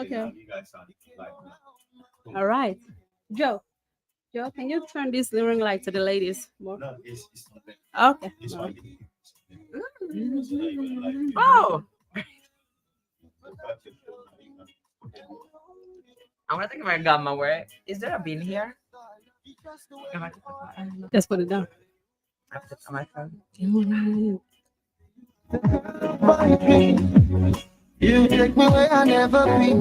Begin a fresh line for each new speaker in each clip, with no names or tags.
Okay. All right. Joe. Joe, can you turn this ring light to the ladies more? Okay. No.
Oh, I want to think my gamma. Where is there a bin here? Am I-
Just put it down.
I put it on my phone.
You take me where I never been.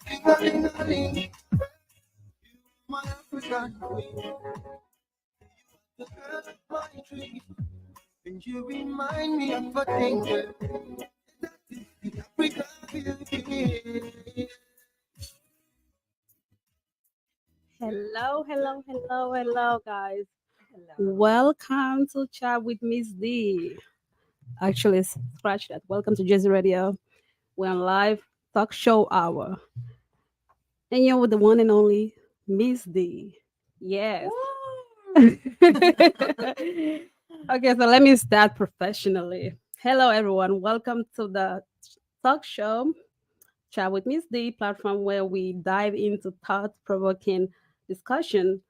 Ding-a-ling-a-ling. My African queen, the girl of my dream. And you remind me of a thing that is the African beauty.
Hello, guys.
Hello.
Welcome to Chat with Miss D. Actually, scratch that. Welcome to Jazzy Radio. We're on live talk show hour. And you're with the one and only Miss D. Yes.
Woo!
Okay, so let me start professionally. Hello, everyone. Welcome to the talk show, Chat with Miss D platform where we dive into thought provoking discussion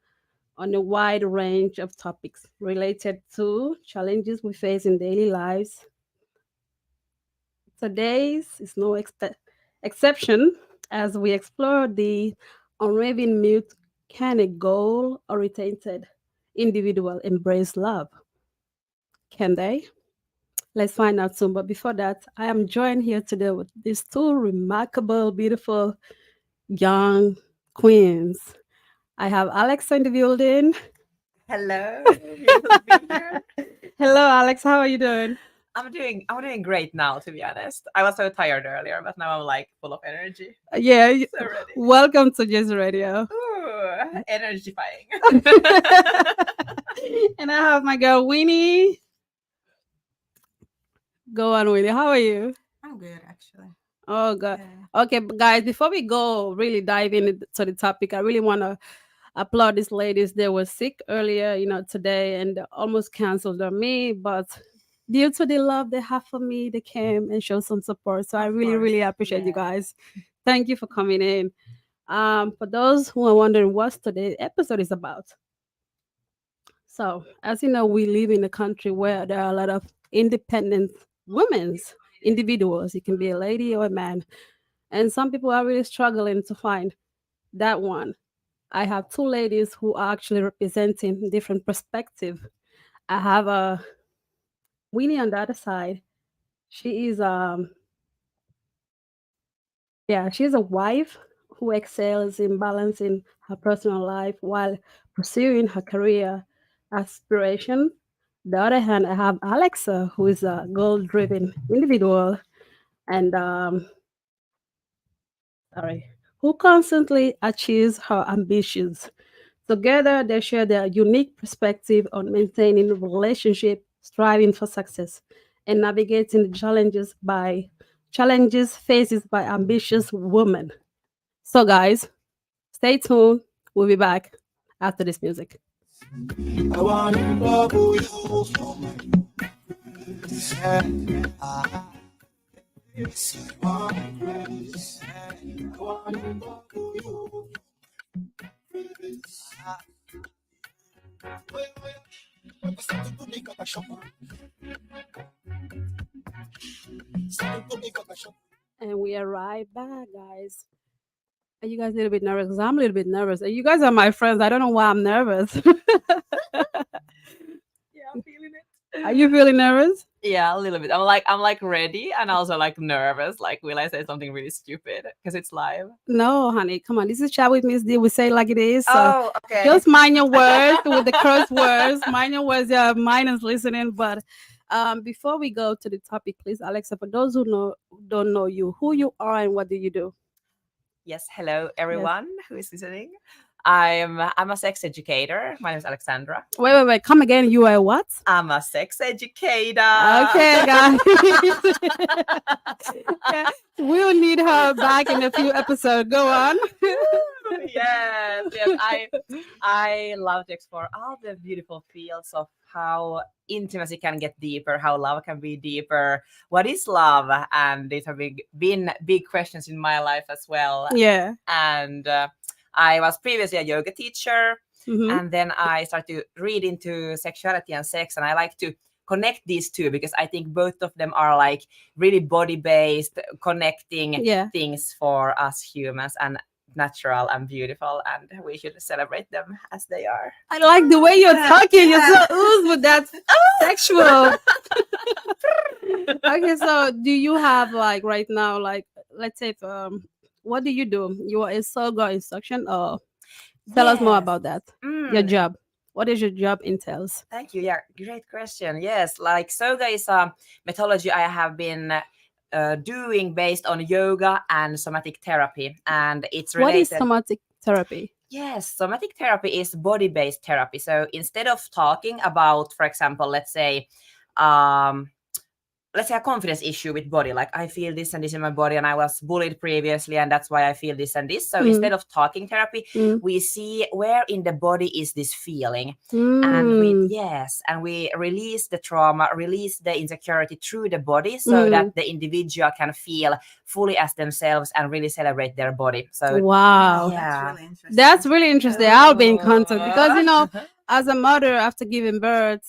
on a wide range of topics related to challenges we face in daily lives. Today's is no exception as we explore the unraveling myth: can a goal oriented individual embrace love? Can they? Let's find out soon. But before that, I am joined here today with these two remarkable, beautiful young queens. I have Alexa in the building.
Hello. Beautiful to be here.
Hello, Alex. How are you doing?
I'm doing great now, to be honest. I was so tired earlier, but now I'm like full of energy.
Yeah,
So ready.
welcome to Jazz Radio.
Ooh, energyfying.
And I have my girl Winnie. Go on, Winnie. How are you?
I'm good, actually.
Oh, God.
Yeah.
Okay, but guys, before we go really dive into the topic, I really want to applaud these ladies. They were sick earlier, today, and they almost canceled on me, but due to the love they have for me, they came and showed some support. So I
Of
really,
course,
really appreciate you
yeah.
guys. Thank you for coming in. For those who are wondering what today's episode is about, so as you know, we live in a country where there are a lot of independent women's individuals. You can be a lady or a man, and some people are really struggling to find that one. I have two ladies who are actually representing different perspective. I have a Winnie on the other side. She is yeah, she's a wife who excels in balancing her personal life while pursuing her career aspiration. The other hand, I have Alexa, who is a goal-driven individual and sorry, who constantly achieves her ambitions. Together, they share their unique perspective on maintaining relationship, striving for success, and navigating the challenges faces by ambitious women. So, guys, stay tuned. We'll be back after this music.
I want to love you. Ah, yes, I want grace. I want to love you. Ah, Start to make up a shop. Start to make up a shop.
And we are right back, guys. Are you guys a little bit nervous? 'Cause I'm a little bit nervous. You guys are my friends. I don't know why I'm nervous.
Yeah, I'm feeling it.
Are you feeling nervous?
Yeah, a little bit. I'm like ready and also like nervous. Like, will I say something really stupid because it's live?
No, honey. Come on. This is Chat with Miss D. We say it like it is. So
Oh, okay.
just mind your words with the curse words. Mind your words. Yeah, mine is listening. But before we go to the topic, please, Alexa, for those who don't know you, who you are and what do you do?
Yes, hello
Yes.
everyone who is listening. I'm a sex educator. My name is Alexandra.
Wait. Come again. You are what?
I'm a sex educator.
Okay, guys. Yeah, we'll need her back in a few episodes. Go on.
Yes, yes. I love to explore all the beautiful fields of how intimacy can get deeper, how love can be deeper. What is love? And these have been big questions in my life as well.
Yeah.
And I was previously a yoga teacher,
Hmm.
and then I started to read into sexuality and sex, and I like to connect these two because I think both of them are like really body based, connecting
Yeah.
things for us humans and natural and beautiful, and we should celebrate them as they are.
I like the way you're talking. You're so ooze with that sexual. Okay, so do you have like right now, like let's say, what do you do? You are a soga instruction, or tell us more
Yes.
about that. Your
Mm,
job. What is your job entails?
thank you. Yeah, great question. Yes, like soga is a methodology I have been doing based on yoga and somatic therapy, and it's
What is
related.
somatic therapy?
Yes, somatic therapy is body based therapy. So instead of talking about, for example, um, let's say a confidence issue with body, like I feel this and this in my body and I was bullied previously and that's why I feel this and this. So
Mm,
instead of talking therapy,
mm,
we see where in the body is this feeling, and
mm,
we release the trauma, release the insecurity through the body so
mm.
that the individual can feel fully as themselves and really celebrate their body. So
Wow.
yeah.
That's really interesting. I'll be in contact because
Oh.
as a mother after giving birth,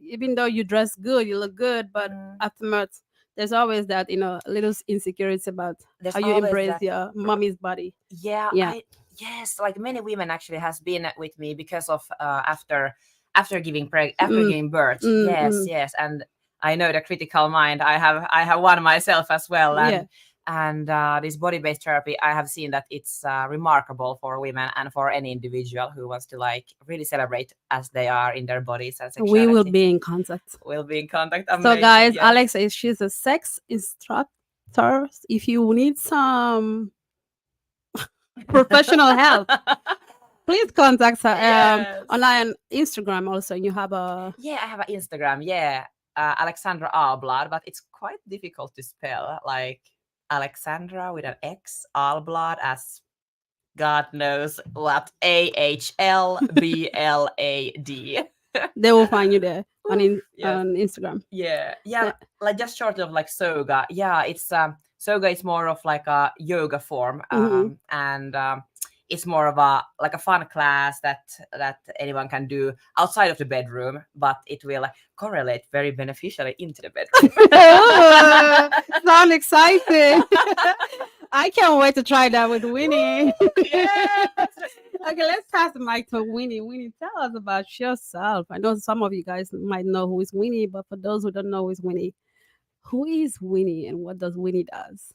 even though you dress good, you look good, but
Mm.
afterwards, there's always that little insecurity about
There's
how you
always
embrace
that.
your mommy's body.
Yeah,
Yeah.
I yes, like many women actually has been with me because of after
Mm,
giving birth.
mm,
Yes,
mm.
yes, and I know the critical mind. I have one myself as well,
Yeah.
and this body based therapy, I have seen that it's remarkable for women and for any individual who wants to like really celebrate as they are in their bodies and
We will
sexuality.
be in contact.
We'll be in contact.
So,
Amazing.
guys,
Yes.
Alex is she's a sex instructor. If you need some professional help, please contact her
Yes.
on Instagram also. You have a
Yeah, I have an Instagram. Yeah, Alexandra Alblad, but it's quite difficult to spell. Like Alexandra with an X, Alblad as God knows what, AHLBLAD.
they will find you there
Yes.
on Instagram.
Yeah, like just short of like soga. Yeah, it's soga is more of like a yoga form,
Mm-hmm.
and it's more of a like a fun class that anyone can do outside of the bedroom, but it will correlate very beneficially into the bedroom.
Sound exciting. I can't wait to try that with Winnie.
Yes.
Okay, let's pass the mic to Winnie. Winnie, tell us about yourself. I know some of you guys might know who is Winnie, but for those who don't know who is Winnie, who is Winnie and what does Winnie does?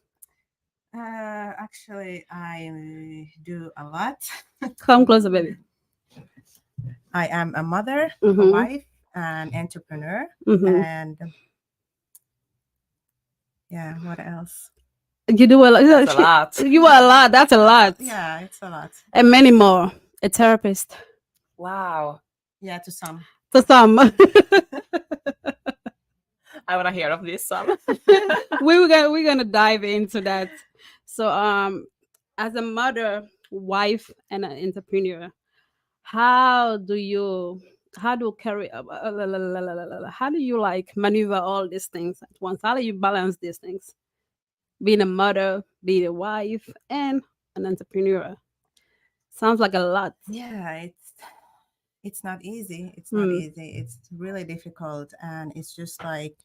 Actually, I do a lot.
Come closer, baby.
I am a mother, a
Mm-hmm.
wife, an entrepreneur,
Mm-hmm.
and yeah, what else?
You do a lot.
That's a lot.
You are a lot. That's a lot.
Yeah, it's a lot.
And many more. A therapist.
Wow,
Yeah, to some.
To some.
I want to hear of this some.
we're gonna dive into that. So as a mother, wife, and an entrepreneur, how do you carry how do you like maneuver all these things at once? How do you balance these things? Being a mother, being a wife, and an entrepreneur. Sounds like a lot.
Yeah, it's not easy. It's not
Hmm.
easy. It's really difficult, and it's just like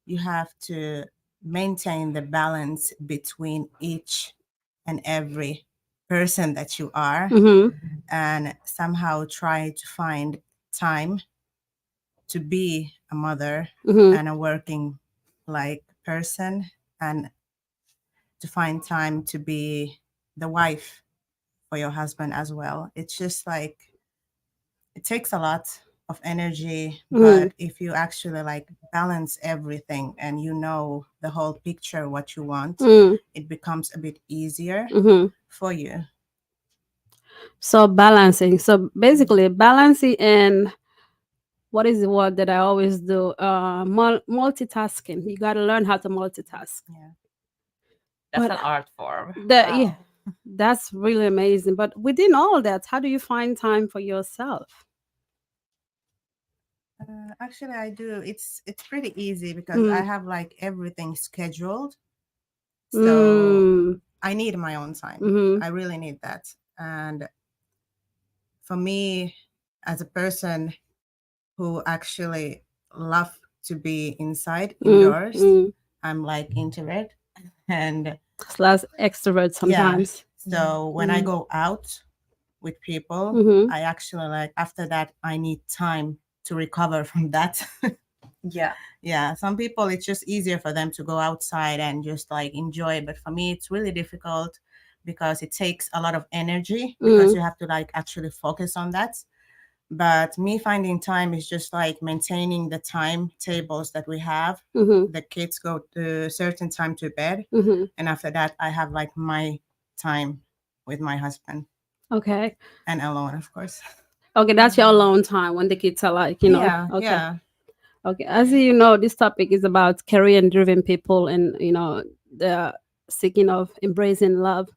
you have to maintain the balance between each and every person that you are,
Mm-hmm.
and somehow try to find time to be a mother
Mm-hmm.
and a working like person, and to find time to be the wife for your husband as well. It's just like it takes a lot of energy, but if you actually like balance everything and you know the whole picture what you want,
Mm-hmm.
it becomes a bit easier
Mm-hmm.
for you.
So balancing. So basically balancing and what is the word that I always do? Multitasking. You got to learn how to multitask.
Yeah.
That's
But
an art form.
the
Wow.
yeah, That's really amazing. But within all that, how do you find time for yourself?
Actually, I do. It's pretty easy because I
Mm.
have like everything scheduled. So
Mm.
I need my own time.
Mm-hmm.
I really need that. And for me, as a person who actually love to be inside
Mm.
indoors,
Mm.
I'm like introvert. And
Slash extrovert
yeah,
sometimes.
so when I
Mm.
go out with people,
Mm-hmm.
I actually like after that I need time to recover from that.
Yeah.
Yeah, some people it's just easier for them to go outside and just like enjoy, but for me it's really difficult because it takes a lot of energy because
Mm.
you have to like actually focus on that. But me finding time is just like maintaining the timetables that we have.
Mm-hmm.
The kids go to a certain time to bed,
Mm-hmm.
and after that I have like my time with my husband
Okay.
and alone, of course.
Okay, that's your alone time when the kids are like,
Yeah,
okay.
yeah.
Okay. As you know, this topic is about career driven people and, the seeking of embracing love.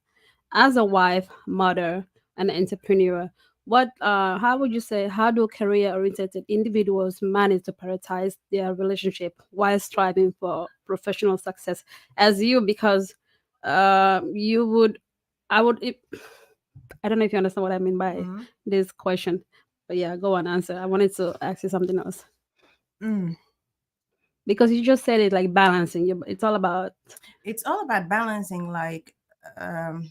As a wife, mother, and entrepreneur, how would you say, how do career oriented individuals manage to prioritize their relationship while striving for professional success? As you, because you would, I would, I don't know if you understand what I mean by
Mhm.
this question, but yeah, go on, answer. I wanted to ask you something else
Mm.
because you just said it like balancing. It's all about.
It's all about balancing like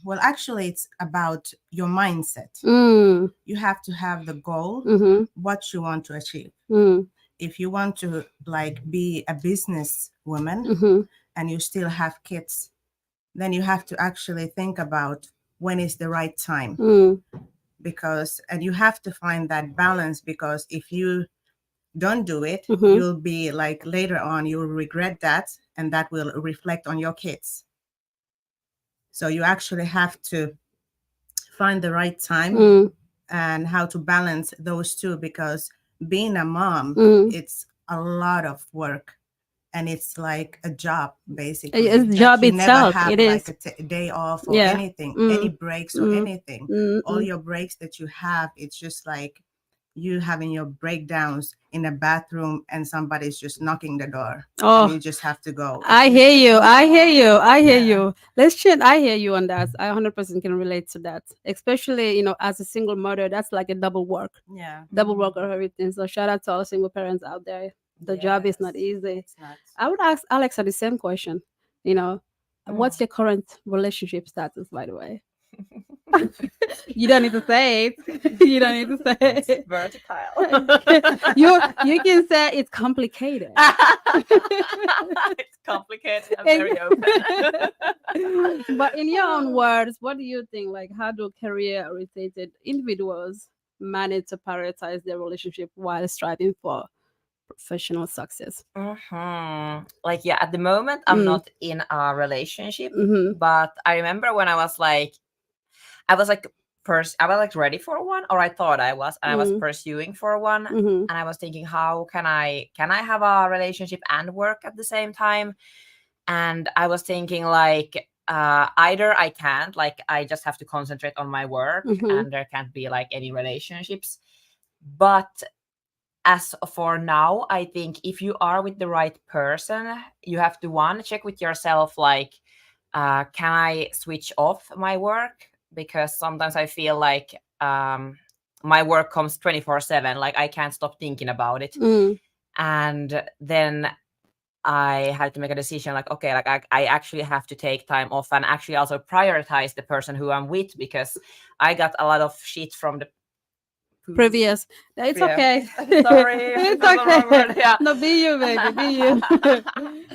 well actually it's about your mindset.
Mm,
You have to have the goal,
mm-hmm,
what you want to achieve.
mm,
If you want to like be a business woman
mm-hmm,
and you still have kids, then you have to actually think about when is the right time,
mm,
because and you have to find that balance, because if you don't do it,
mm-hmm,
you'll be like later on you'll regret that, and that will reflect on your kids. So you actually have to find the right time
mm,
and how to balance those two, because being a mom,
mm.
it's a lot of work, and it's like a job
It's
basically
the
that
job
you never
itself.
have
It
like
is.
a day off or
Yeah.
anything, any
Mm,
breaks or
mm,
anything.
mm,
All
mm.
your breaks that you have, it's just like you having your breakdowns in a bathroom and somebody's just knocking the door and
Oh,
you just have to go. It's
I
just
hear you. I hear you. I hear
yeah,
you. Let's chat. I hear you on that. I 100% can relate to that. Especially, as a single mother, that's like a double work,
yeah.
double work of everything. So shout out to all single parents out there. The job is not
Yes,
easy.
it's not.
I would ask Alexa the same question. You know,
Mm.
what's your current relationship status, by the way? You don't need to say it. You don't need to say it.
Versatile.
You can say it's complicated.
It's complicated and very open.
But in your own words, what do you think? Like, how do career-oriented individuals manage to prioritize their relationship while striving for professional success?
Like, yeah, at the moment, I'm
Mm.
not in a relationship,
Mm-hmm.
but I remember when I was like ready for one, or I thought I was, and I was
Mm.
pursuing for one,
Mm-hmm.
and I was thinking, how can I have a relationship and work at the same time? And I was thinking like either I can't, like I just have to concentrate on my work,
Mm-hmm.
and there can't be like any relationships. But as for now, I think if you are with the right person, you have to one check with yourself like can I switch off my work? Because sometimes I feel like my work comes 24/7, like I can't stop thinking about it.
Mm.
And then I had to make a decision like, okay, like I actually have to take time off and actually also prioritize the person who I'm with, because I got a lot of shit from the
Previous. It's
yeah.
okay.
Sorry,
It's
that's the wrong
okay.
word. Yeah.
No, be you, baby. Be you.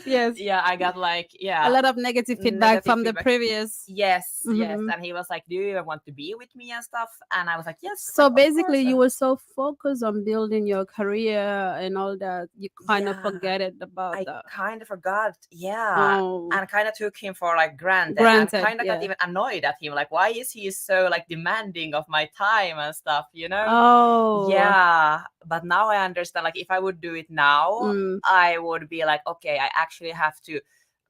Yes.
Yeah, I got like
A lot of negative feedback
negative
from the
feedback.
previous.
Yes, yes.
Mhm.
And he was like, do you even want to be with me and stuff? And I was like, yes.
So
Like, of
basically,
course.
you were so focused on building your career and all that, you kind of
Yeah,
forget it about
I
the
kind of forgot. Yeah.
oh
And kind of took him for like granted, and
granted,
kind of got
yeah.
even annoyed at him. Like, why is he so like demanding of my time and stuff, you know?
Oh,
Yeah. But now I understand, like, if I would do it now,
mm,
I would be like, okay, I actually have to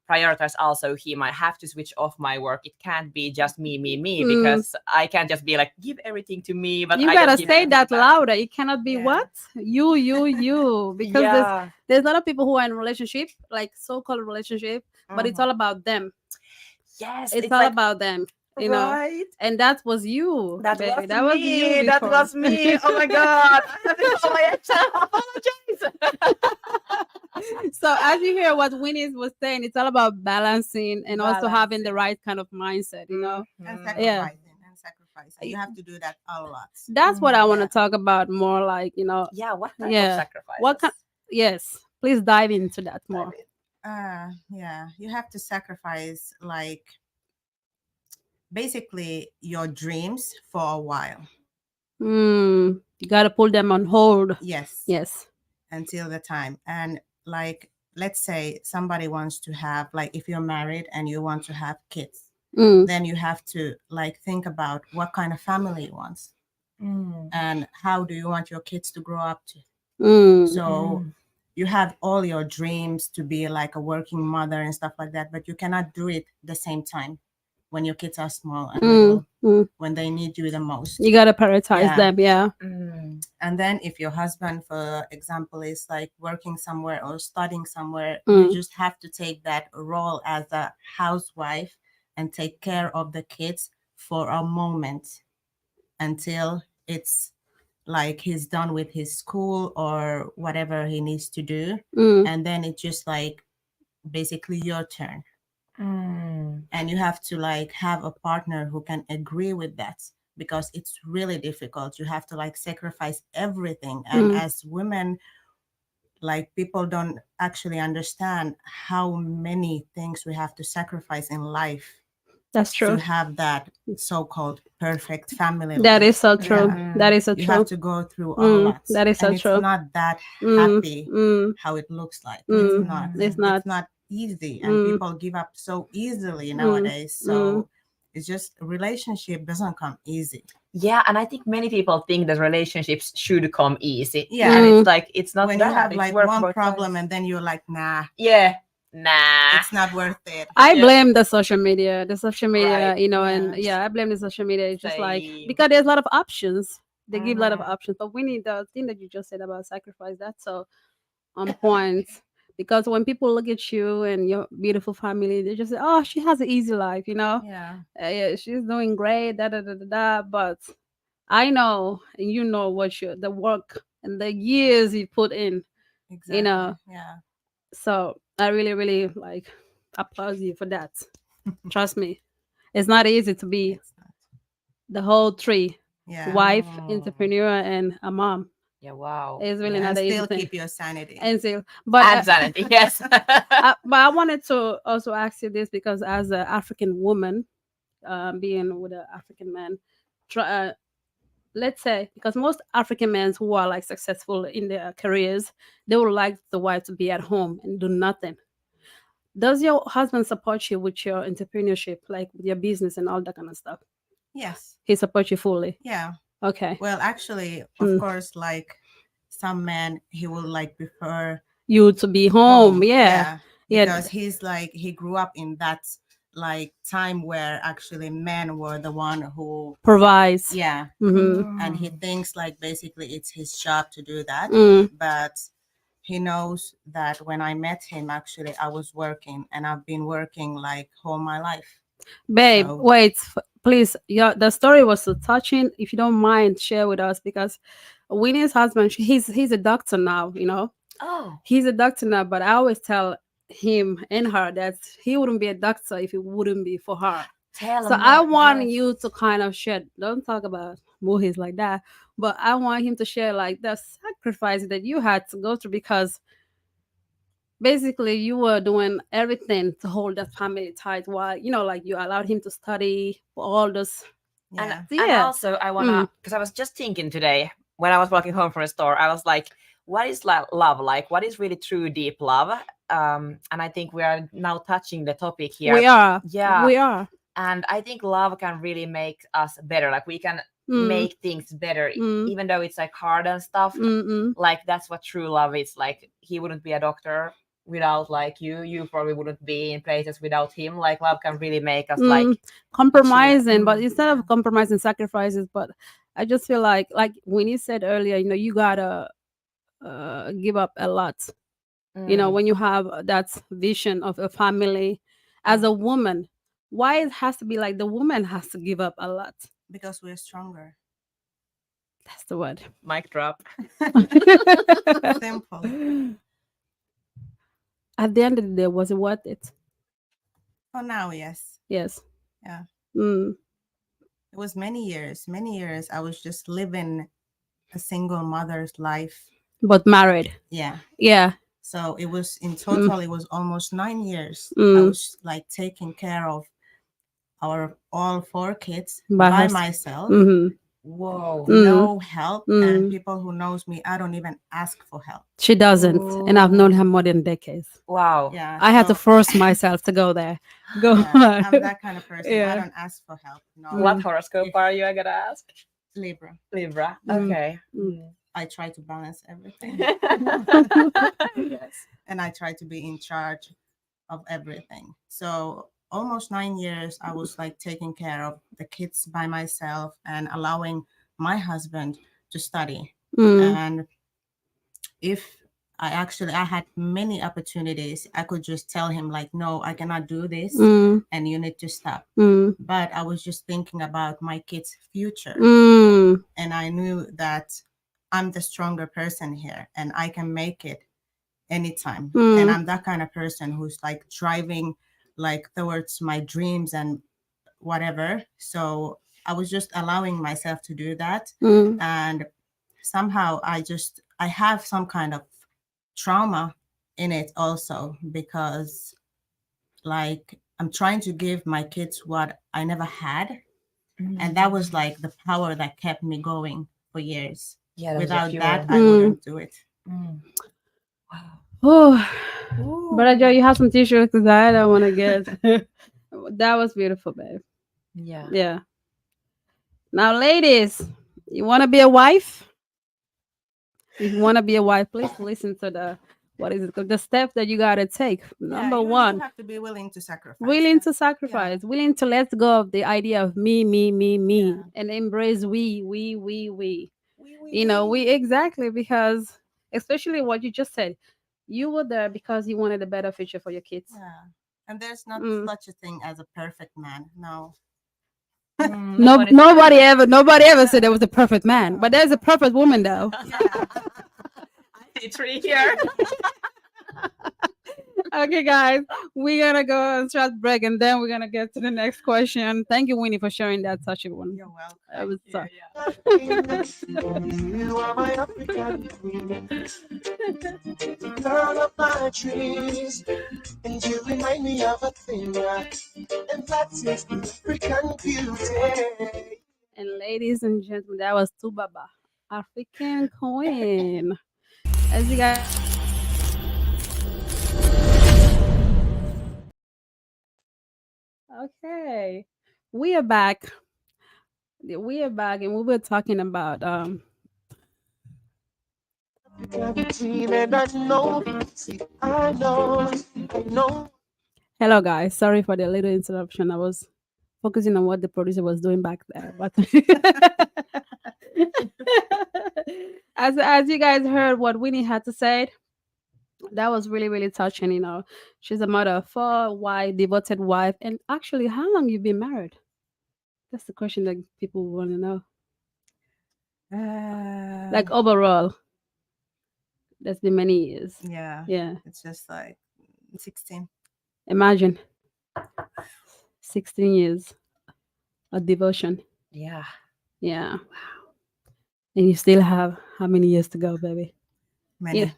prioritize also him. I have to switch off my work. It can't be just me, because I can't just be like, give everything to me, but
You
I don't
gotta
give
say
anything
that
back.
louder. It cannot be
Yeah.
what you because
Yeah.
there's a lot of people who are in relationship, like so-called relationship, but it's
Mhm.
all about them.
Yes,
It's
it's
all
like,
about them,
right.
and that was you,
That
baby.
was
That was you
me. That
before.
was me. Oh my god. I have to call my ex. Apologize.
So as you hear what Winnie was saying, it's all about balancing and also having the
Balancing.
right kind of mindset.
And
Mhm.
Yeah.
sacrificing. You have to do that a lot.
That's what I want to
Yeah.
talk about more. Like
Yeah, what type of
yeah.
sacrifices?
What kind? Yes, please dive into that more.
Yeah, you have to sacrifice like basically your dreams for a while.
You gotta put them on hold.
Yes.
Yes.
Until the time. And like let's say somebody wants to have, like, if you're married and you want to have kids,
Mm.
then you have to like think about what kind of family you want
Mm.
and how do you want your kids to grow up to.
Mm.
So you have all your dreams to be like a working mother and stuff like that, but you cannot do it the same time when your kids are small and little, when they need you the most.
You gotta prioritize
Yeah.
them. Yeah.
Mm.
And then if your husband, for example, is like working somewhere or studying somewhere,
Mm.
you just have to take that role as a housewife and take care of the kids for a moment until it's like he's done with his school or whatever he needs to do.
Mm.
And then it's just like basically your turn.
Mm.
And you have to like have a partner who can agree with that, because it's really difficult. You have to like sacrifice everything. And as women, like, people don't actually understand how many things we have to sacrifice in life
That's
to
true.
have that so-called perfect family
That
life.
is so true.
Yeah.
That is so
You
true.
have to go through a lot.
That is so
And it's
true.
not that
Mm.
happy
Mm.
how it looks like.
Mm.
It's not.
It's not.
It's not easy, and people give up so easily nowadays. So it's just, relationship doesn't come easy.
Yeah, and I think many people think that relationships should come easy.
Yeah.
And it's like, it's not
When
that.
you have
It's
like
work
one
both
problem
sides.
and then you're like, nah,
Yeah. Nah.
it's not worth it.
I
Yeah.
blame the social media. The social media,
Right.
and
Yeah.
I blame the social media. It's just like
Same.
because there's a lot of options. They give a lot of
Mhm.
options, but we need the thing that you just said about sacrifice. That's so on point. Because when people look at you and your beautiful family, they just say, "Oh, she has an easy life,"
Yeah.
Yeah, she's doing great. Da da da da da. But I know, and you know what the work and the years you put in.
Exactly. Yeah.
So I really, really like applaud you for that. Trust me, it's not easy to be
It's not.
the whole three:
Yeah.
wife,
Mm.
entrepreneur, and a mom.
Yeah, wow.
It's really
And
not an easy
still
thing.
keep your sanity.
And so, but
And sanity, yes.
but I wanted to also ask you this because as an African woman, being with an African man, try, let's say because most African men who are like successful in their careers, they would like the wife to be at home and do nothing. Does your husband support you with your entrepreneurship, like with your business and all that kind of stuff?
Yes.
He supports you fully.
Yeah.
Okay.
Well, actually, of course, like some men, he will like prefer
You to be home. Yeah. Yeah.
because he's like, he grew up in that like time where actually men were the one who,
Provides.
yeah,
Mm-hmm.
and he thinks like basically it's his job to do that. But he knows that when I met him, actually I was working, and I've been working like all my life.
Babe,
So-
wait, please. Yeah, the story was so touching. If you don't mind, share with us because Winnie's husband, he's a doctor now.
Oh.
He's a doctor now, but I always tell him and her that he wouldn't be a doctor if it wouldn't be for her.
Tell
So
him
I
that,
want
yes.
you to kind of share. Don't talk about movies like that, but I want him to share like the sacrifice that you had to go through because basically you were doing everything to hold that family tight while like you allowed him to study for all this.
And,
Yeah.
and also I wanna, because I was just thinking today when I was walking home from the store, I was like, what is love like? What is really true deep love? And I think we are now touching the topic here.
We are.
Yeah.
We are.
And I think love can really make us better. Like we can make things better, even though it's like hard and stuff.
Mm-mm.
Like that's what true love is. Like he wouldn't be a doctor without like you probably wouldn't be in places without him. Like love can really make us like
Compromising, but
Mm,
instead of compromising sacrifices, but I just feel like when you said earlier, you gotta give up a lot.
mm,
When you have that vision of a family as a woman, why it has to be like the woman has to give up a lot?
because we're stronger.
That's the word.
mic drop.
Simple.
At the end of the day, was it worth it?
For now, yes.
Yes.
Yeah.
Mm.
It was many years. Many years. I was just living a single mother's life.
But married.
Yeah.
Yeah.
So it was in total, it was almost 9 years. I
Mm.
was like taking care of our all 4 kids
By
by
her.
myself.
Mm-hmm.
Whoa.
No help. And
Mm.
people who knows me, I don't even ask for help.
She doesn't, and I've known her more than decades.
Wow.
Yeah.
I had to
so-
force myself to go there. Go
yeah,
on.
I'm that kind of person. I
Yeah.
don't ask for help. No.
What horoscope
If-
are you? I gotta ask.
Libra.
Libra.
Mm.
Okay.
Mm.
I try to balance everything.
Yes.
And I try to be in charge of everything. So almost 9 years, I was like taking care of the kids by myself and allowing my husband to study.
Mm.
And if I had many opportunities, I could just tell him like, no, I cannot do this,
Mm.
and you need to stop.
Mm.
But I was just thinking about my kids' future,
Mm.
and I knew that I'm the stronger person here, and I can make it anytime. And
Mm.
I'm that kind of person who's like driving like towards my dreams and whatever. So I was just allowing myself to do that.
Mm.
And somehow I have some kind of trauma in it also, because like I'm trying to give my kids what I never had. And that was like the power that kept me going for years.
Yeah, that was a
Without
fuel.
that, I
Mm.
wouldn't do it.
Mm. Wow.
Oh,
Ooh.
but Joe, you have some t-shirts because I don't want to get. That was beautiful, babe.
Yeah.
Yeah. Now, ladies, you want to be a wife? If you want to be a wife, please listen to the what is it? The steps that you gotta take. Number
You
one,
have to be willing to sacrifice.
willing
that.
to sacrifice, willing to let go of the idea of me,
Yeah.
and embrace we.
We
We exactly, because especially what you just said, you were there because you wanted a better future for your kids.
Yeah. And there's not
Mm.
such a thing as a perfect man. No.
Mm,
No,
one is
nobody ever said there was a perfect man, but there's a perfect woman though.
Yeah.
I see three here.
Okay, guys, we're gonna go on short break, and then we're gonna get to the next question. Thank you, Winnie, for sharing that touching one.
You're welcome.
It was so-
You are my African queen, girl of my dreams, and you remind me of a thing, and that is African beauty.
And ladies and gentlemen, that was Tubaba, African Queen. As you guys. Okay, we are back. We are back, and we were talking about
African queen, and I know, see, I know.
hello guys, sorry for the little interruption. I was focusing on what the producer was doing back there, but as you guys heard what Winnie had to say, that was really really touching. She's a mother of four, wife, devoted wife. And actually, how long you been married? That's the question that people want to know. Like overall, that's been many years.
Yeah.
Yeah,
It's just like 16.
imagine 16 years of devotion.
Yeah.
Yeah. And you still have how many years to go, baby?
Many.
Yeah.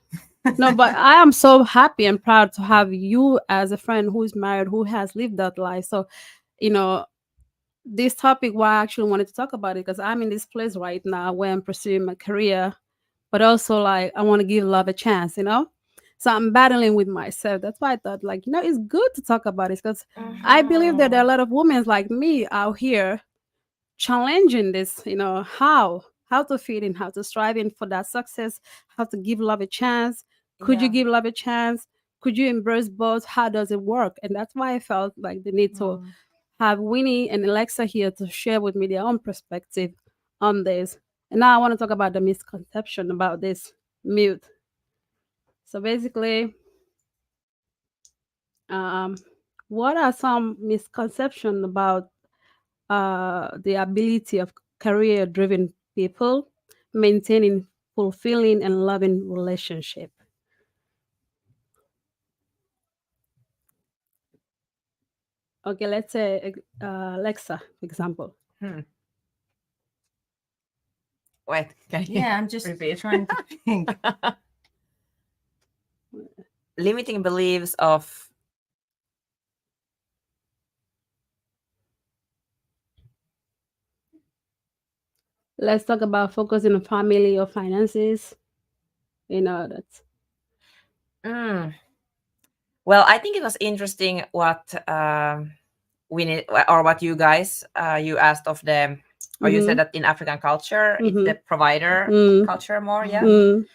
No, but I am so happy and proud to have you as a friend who's married, who has lived that life. So, this topic, why I actually wanted to talk about it, because I'm in this place right now where I'm pursuing my career, but also like I want to give love a chance. So I'm battling with myself. That's why I thought, like, it's good to talk about it, because I believe that there are a lot of women like me out here challenging this, how to fit in, how to strive in for that success, how to give love a chance. Could you
Yeah.
give love a chance? could you embrace both? How does it work? And that's why I felt like the need to have Winnie and Alexa here to share with me their own perspective on this. And now I want to talk about the misconception about this mute. So basically, um, what are some misconceptions about the ability of career-driven people maintaining fulfilling and loving relationship? Okay, let's say Alexa, for example.
Hmm. Wait, can you
Yeah, I'm just
repeat?
trying to think.
Limiting beliefs of
Let's talk about focusing on family or finances. That's
mm. Well, I think it was interesting what we need, or what you guys you asked of them, or you said that in African culture it's the provider culture more, yeah.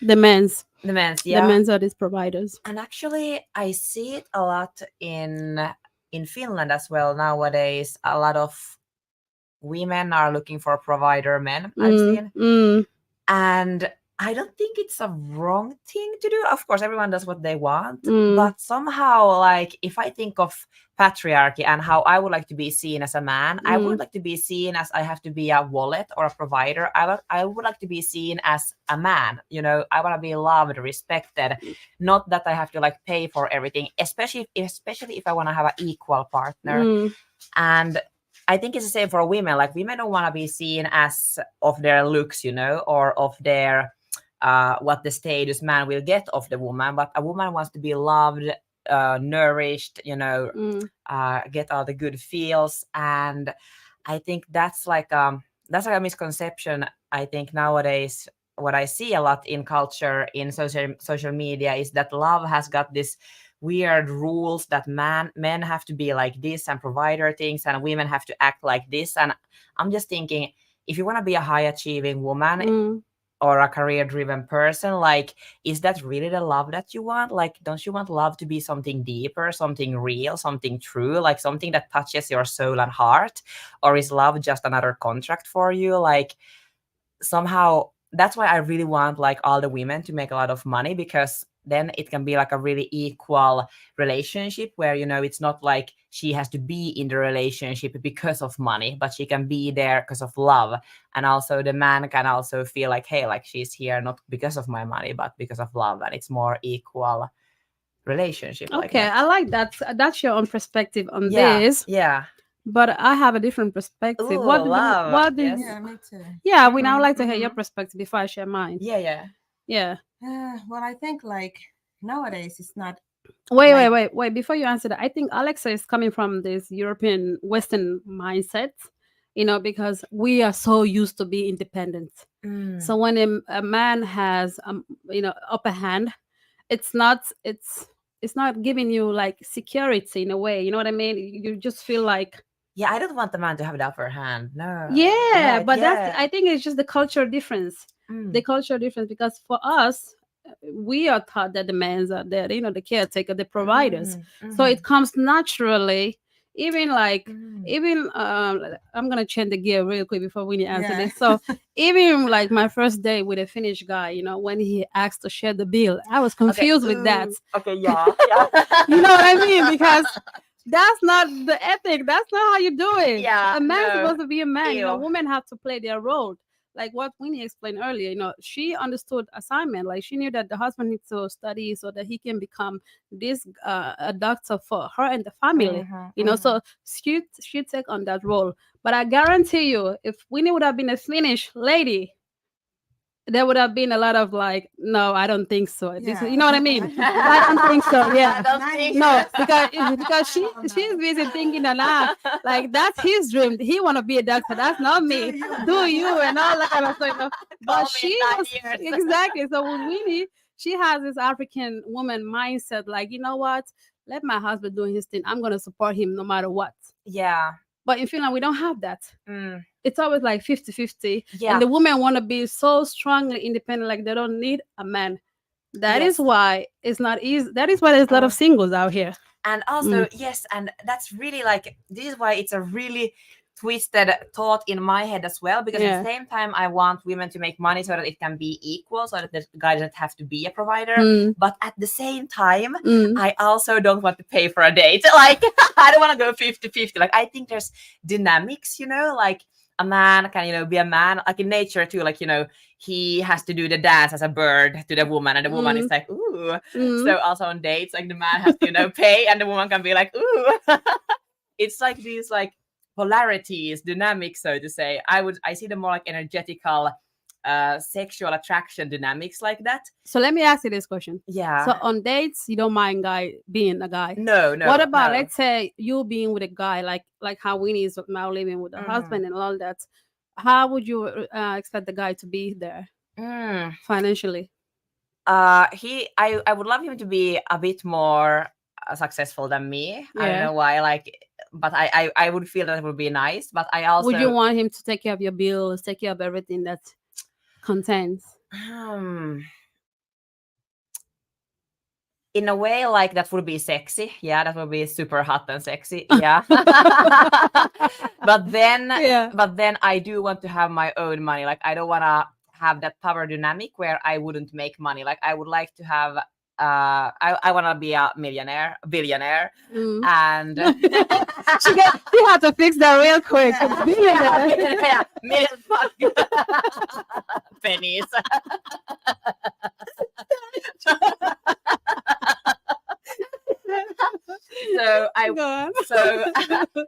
The men's.
The men's,
The
yeah.
men's are these providers.
And actually, I see it a lot in Finland as well nowadays. A lot of women are looking for provider men. I've seen, and I don't think it's a wrong thing to do. Of course, everyone does what they want, but somehow, like, if I think of patriarchy and how I would like to be seen as a man, I would like to be seen as I have to be a wallet or a provider. I would like to be seen as a man. I want to be loved, respected, not that I have to like pay for everything. Especially if I want to have an equal partner. And I think it's the same for women. Like, women don't want to be seen as of their looks, or of their what the status man will get of the woman. But a woman wants to be loved, nourished, get all the good feels. And I think that's like a misconception. I think nowadays what I see a lot in culture, in social media, is that love has got this weird rules that men have to be like this and provider things, and women have to act like this. And I'm just thinking, if you want to be a high achieving woman or a career driven person, like, is that really the love that you want? Like, don't you want love to be something deeper, something real, something true, like something that touches your soul and heart? Or is love just another contract for you? Like, somehow that's why I really want like all the women to make a lot of money, because then it can be like a really equal relationship where it's not like she has to be in the relationship because of money, but she can be there because of love. And also the man can also feel like, hey, like, she's here not because of my money but because of love, and it's more equal relationship.
Okay,
like that.
I like that. That's your own perspective on
Yeah,
this.
yeah.
But I have a different perspective.
Ooh,
What did
love.
what did
Yes.
Yeah, me too.
Yeah, we now like to hear your perspective before I share mine.
Yeah.
Yeah.
Well, I think like nowadays it's not.
Wait. Before you answer that, I think Alexa is coming from this European Western mindset, because we are so used to be independent. So when a man has, upper hand, it's not giving you like security in a way. You know what I mean? You just feel like,
Yeah, I don't want the man to have the upper hand. No.
yeah,
Right,
but
yeah.
I think it's just the cultural difference. The cultural difference, because for us, we are taught that the men's are there, the caretaker, the providers. So it comes naturally. Even like, I'm gonna change the gear real quick before we answer this. So even like my first day with a Finnish guy, when he asked to share the bill, I was confused with that.
Okay, yeah.
You know what I mean? Because that's not the ethic. That's not how you do it.
Yeah,
A man's
no.
supposed to be a man.
Ew.
Women have to play their role. Like what Winnie explained earlier, she understood assignment. Like she knew that the husband needs to study so that he can become this a doctor for her and the family. So she take on that role. But I guarantee you, if Winnie would have been a Finnish lady, there would have been a lot of like, no, I don't think so. This,
Yeah.
you know what I mean? I don't think so. Yeah.
I don't think
No, because she's busy thinking that like that's his dream. He want to be a doctor. That's not me. Do you and all that kind of stuff. But
Call me
she
in 9
was
years.
exactly. So with Winnie, she has this African woman mindset. Like, you know what? Let my husband doing his thing. I'm gonna support him no matter what.
Yeah.
But in Finland, we don't have that. It's always like 50-50.
Yeah.
And the women want to be so strongly independent, like they don't need a man. That
Yes.
is why it's not easy. That is why there's a lot of singles out here.
And also, yes, and that's really like, this is why it's a really twisted thought in my head as well, because at
Yeah.
the same time I want women to make money so that it can be equal, so that the guy doesn't have to be a provider.
Mm.
But at the same time,
Mm.
I also don't want to pay for a date. Like, I don't want to go 50-50. Like, I think there's dynamics, like a man can, be a man, like in nature too, like, he has to do the dance as a bird to the woman, and the woman is like, ooh. So also on dates, like the man has to, pay, and the woman can be like, ooh. It's like these like polarities, dynamics, so to say. I see the more like energetical, sexual attraction dynamics like that.
So let me ask you this question.
Yeah.
So on dates, you don't mind guy being a guy.
No.
What about
no.
let's say you being with a guy like how Winnie is now living with her husband and all that? How would you expect the guy to be there financially?
I would love him to be a bit more successful than me. I don't
Yeah.
know why, like, but I would feel that would be nice. But I also
Would you want him to take care of your bills, take care of everything that contains?
In a way, like, that would be sexy. Yeah, that would be super hot and sexy. Yeah. but then
Yeah.
I do want to have my own money. Like, I don't want to have that power dynamic where I wouldn't make money. Like, I would like to have I want to be a billionaire, and
she had to fix that real quick.
yeah, million fuck pennies. So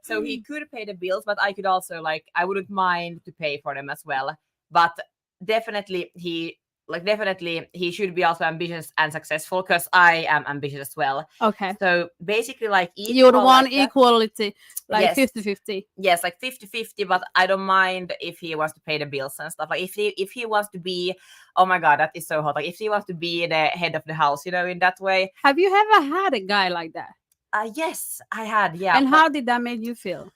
so he could pay the bills, but I could also, like, I wouldn't mind to pay for them as well. But definitely he should be also ambitious and successful, because I am ambitious as well.
Okay.
So basically, like,
You would want
like that.
equality, like
Yes.
50-50.
Yes, like 50-50, but I don't mind if he wants to pay the bills and stuff. Like, if he wants to be, oh my god, that is so hot. Like, if he wants to be the head of the house, in that way.
Have you ever had a guy like that?
Yes, I had. Yeah.
And how did that make you feel?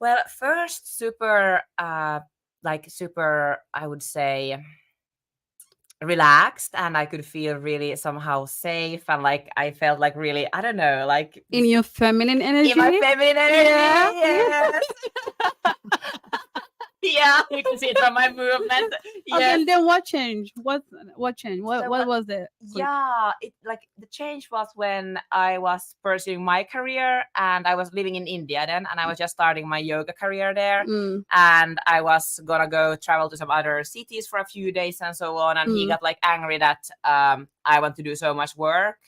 Well, first, super, super, I would say, relaxed, and I could feel really somehow safe, and like I felt like really, I don't know, like
In your feminine energy?
in my feminine energy.
Yeah.
Yes. Yeah, you can see it from my movement.
Okay,
Yes.
and then what changed? What changed? What
So
what was it?
Yeah, it, like, the change was when I was pursuing my career, and I was living in India then, and I was just starting my yoga career there, and I was gonna go travel to some other cities for a few days and so on, and he got like angry that I want to do so much work.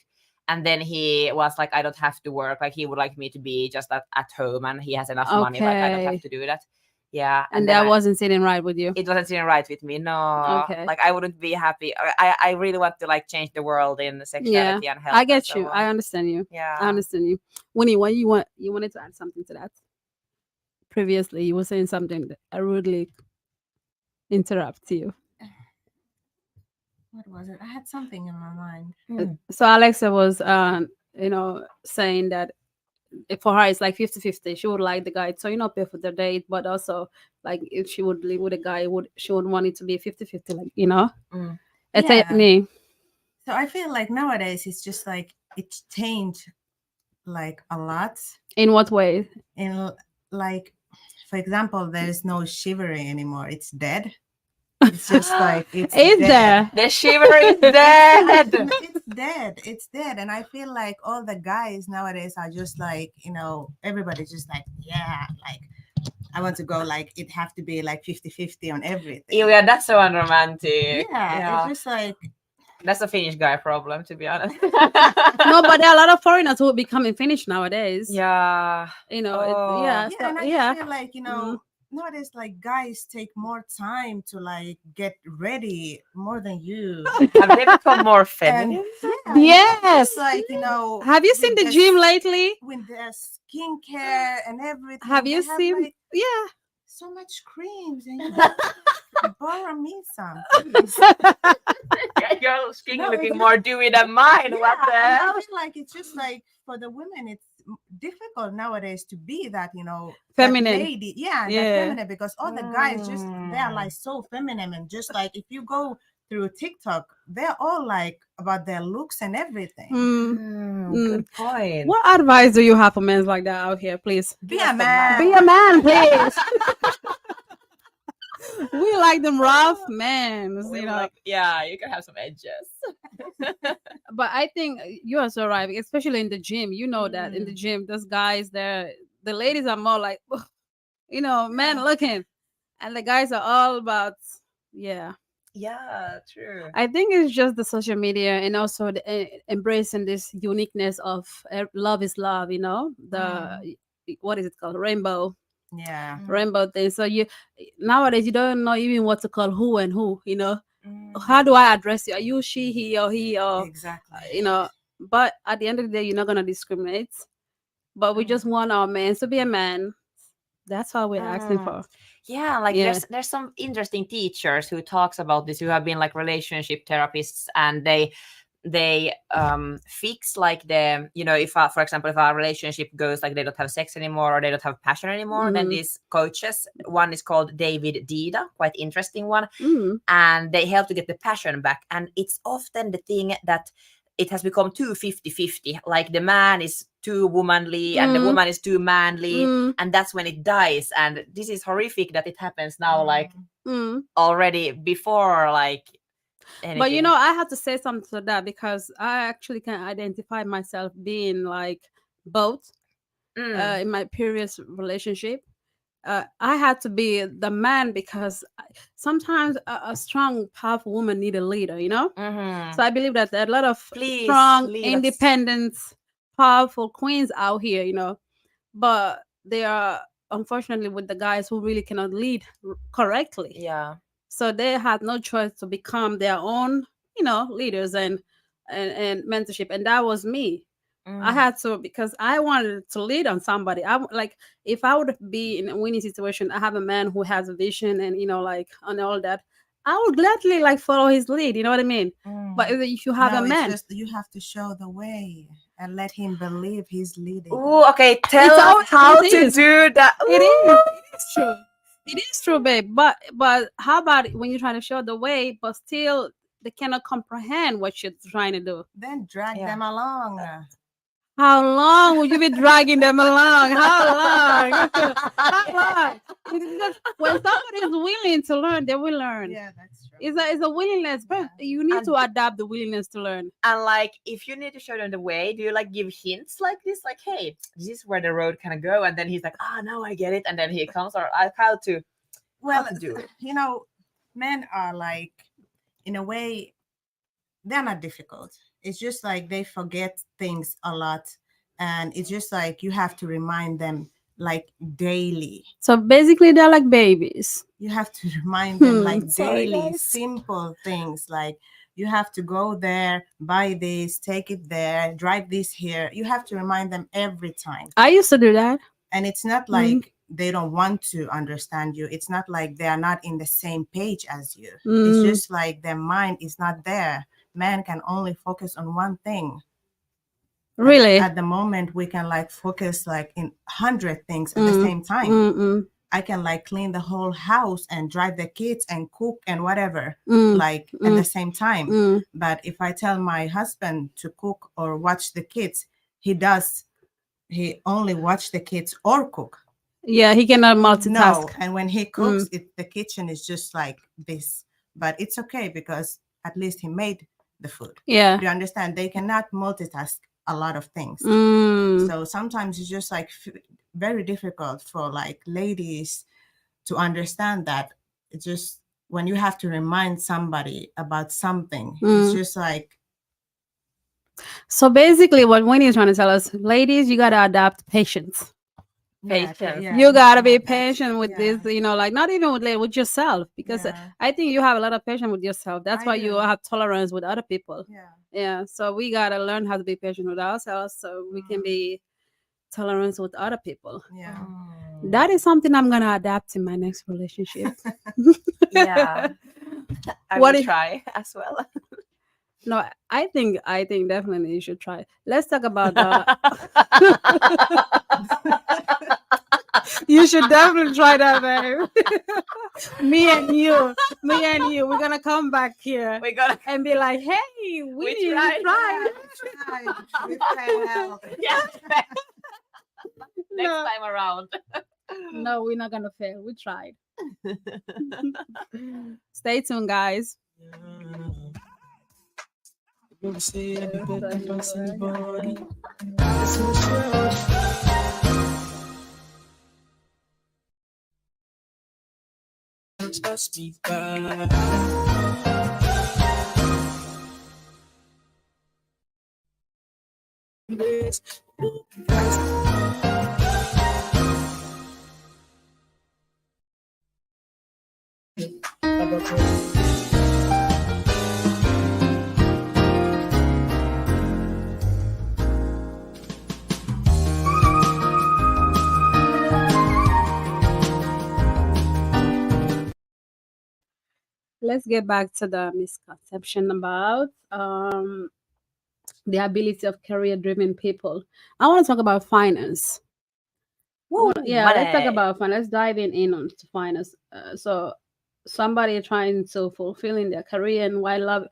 And then he was like, I don't have to work. Like, he would like me to be just at home, and he has enough money. Like, I don't
Okay.
have to do that. Yeah.
And
then
that wasn't sitting right with you.
it wasn't sitting right with me. No.
Okay.
Like, I wouldn't be happy. I really want to, like, change the world in sexuality and health.
I get
and so
you.
on.
I understand you.
Yeah.
I understand you. Winnie, what you wanted to add something to that? Previously, you were saying something that I rudely interrupt you.
What was it? I had something in my mind.
So Alexa was saying that for her it's like 50-50. She would like the guy to pay for the date, but also, like, if she would live with a guy, she would want it to be 50-50, like, it's
Yeah.
me.
So I feel like nowadays it's just like it's changed like a lot.
In what way?
In, like, for example, there's no chivalry anymore. It's dead. It's just like it's
Is
dead.
there?
The shiver is dead.
It's dead. It's dead. And I feel like all the guys nowadays are just like, everybody's just like, yeah, like, I want to go, like, it have to be like 50-50 on everything.
Yeah, that's so unromantic.
Yeah, it's just like,
that's a Finnish guy problem, to be honest.
No, but there are a lot of foreigners who are becoming Finnish nowadays.
Yeah.
And
and I feel like,
Mhm.
nowadays, like, guys take more time to, like, get ready more than you.
Have they become more feminine?
Yes.
It's like,
Have you seen
with
the gym lately?
with the skincare and everything.
Have you
they
seen?
like,
Yeah.
so much creams, and you borrow me some. please.
Your skin
No,
looking
it's
more dewy than mine. What the
and
hell?
I feel like it's just like for the women, it's difficult nowadays to be that, that
Feminine.
lady. Yeah,
Yeah.
that feminine, because all the guys just they are like so feminine, and just like if you go through TikTok, they're all like about their looks and everything.
Good point.
What advice do you have for men like that out here, please?
Be
Give us
a
the
man.
Be a man, please. We like them rough men,
We
you know.
like, yeah, you can have some edges.
But I think you are so right, especially in the gym. You know that in the gym, those guys there, the ladies are more like, you know, men looking, and the guys are all about, yeah.
Yeah, true.
I think it's just the social media and also the, embracing this uniqueness of love is love. You know, the what is it called, rainbow.
Yeah.
Rainbow thing. So you nowadays you don't know even what to call who and who. You know,
Mm.
how do I address you? Are you she, he, or
Exactly.
you know? But at the end of the day, you're not gonna discriminate. But we just want our man to be a man. That's all we're asking for.
Yeah, like
Yeah.
there's some interesting teachers who talks about this, who have been like relationship therapists, and they fix like the, you know, if for example, if our relationship goes like they don't have sex anymore or they don't have passion anymore, then these coaches, one is called David Dida, quite interesting one, and they help to get the passion back. And it's often the thing that it has become too 50-50, like the man is too womanly and the woman is too manly, and that's when it dies. And this is horrific that it happens now, like already before like anything.
But you know, I have to say something to that because I actually can identify myself being like both in my previous relationship. I had to be the man because sometimes a strong, powerful woman need a leader, you know? So I believe that there are a lot of
Please
strong,
lead us.
independent, powerful queens out here, you know? But they are, unfortunately, with the guys who really cannot lead correctly.
Yeah.
So they had no choice to become their own, you know, leaders and mentorship. And that was me. I had to, because I wanted to lead on somebody. Like, if I would be in a winning situation, I have a man who has a vision and, you know, like, and all that, I would gladly like follow his lead. You know what I mean? But if you have
No,
a
it's
man,
just you have to show the way and let him believe he's leading.
Ooh, okay. Tell
It's
us how
it
to
is.
do that.
It is. It is true. It is true, babe. But how about when you try to show the way, but still they cannot comprehend what you're trying to do?
Then drag
Yeah.
them along.
How long would you be dragging them along? How long? How long? Because when somebody is willing to learn, they will learn.
Yeah, that's true.
It's a willingness. But you need to adapt the willingness to learn.
And like, if you need to show them the way, do you like give hints like this? Like, hey, this is where the road can go. And then he's like, oh, now I get it. And then he comes, or how to do it.
You know, men are like, in a way, they're not difficult. It's just like they forget things a lot. And it's just like you have to remind them like daily.
So basically, they're like babies.
You have to remind them like
Sorry,
daily,
guys.
simple things. Like you have to go there, buy this, take it there, drive this here. You have to remind them every time.
I used to do that.
And it's not like they don't want to understand you. It's not like they are not in the same page as you. It's just like their mind is not there. Man can only focus on one thing.
Really?
At the moment, we can like focus like in 100 things at the same time. I can like clean the whole house and drive the kids and cook and whatever, like at the same time. But if I tell my husband to cook or watch the kids, he only watch the kids or cook.
Yeah, he cannot multitask.
No, and when he cooks, the kitchen is just like this. But it's okay because at least he made the food.
Yeah.
Do you understand? They cannot multitask a lot of things. So sometimes it's just like very difficult for like ladies to understand that. It's just when you have to remind somebody about something, it's just like.
So basically what Winnie is trying to tell us, ladies, you got to adapt patience.
Patience.
You got to be patient with this, you know, like not even with yourself, because I think you have a lot of patience with yourself. That's why you have tolerance with other people. Yeah. So we got to learn how to be patient with ourselves so we can be tolerant with other people.
Yeah.
That is something I'm going to adapt in my next relationship.
Yeah. I will try as well.
No, I think definitely you should try. Let's talk about You should definitely try that, babe. Me and you. Me and you, we're gonna come back here
We got
and be like, "Hey, we
tried.
tried."
We failed.
Yeah. Next
No,
time around.
no, we're not gonna fail. We tried. Stay tuned, guys.
You say I be
Yes,
better
I know,
pass
right?
anybody. It's so sure. Just me by. This.
Let's get back to the misconception about the ability of career-driven people. I want to talk about finance.
Woo,
Yeah, let's talk
money.
about finance. Let's dive in on to finance. So, somebody trying to fulfilling their career and while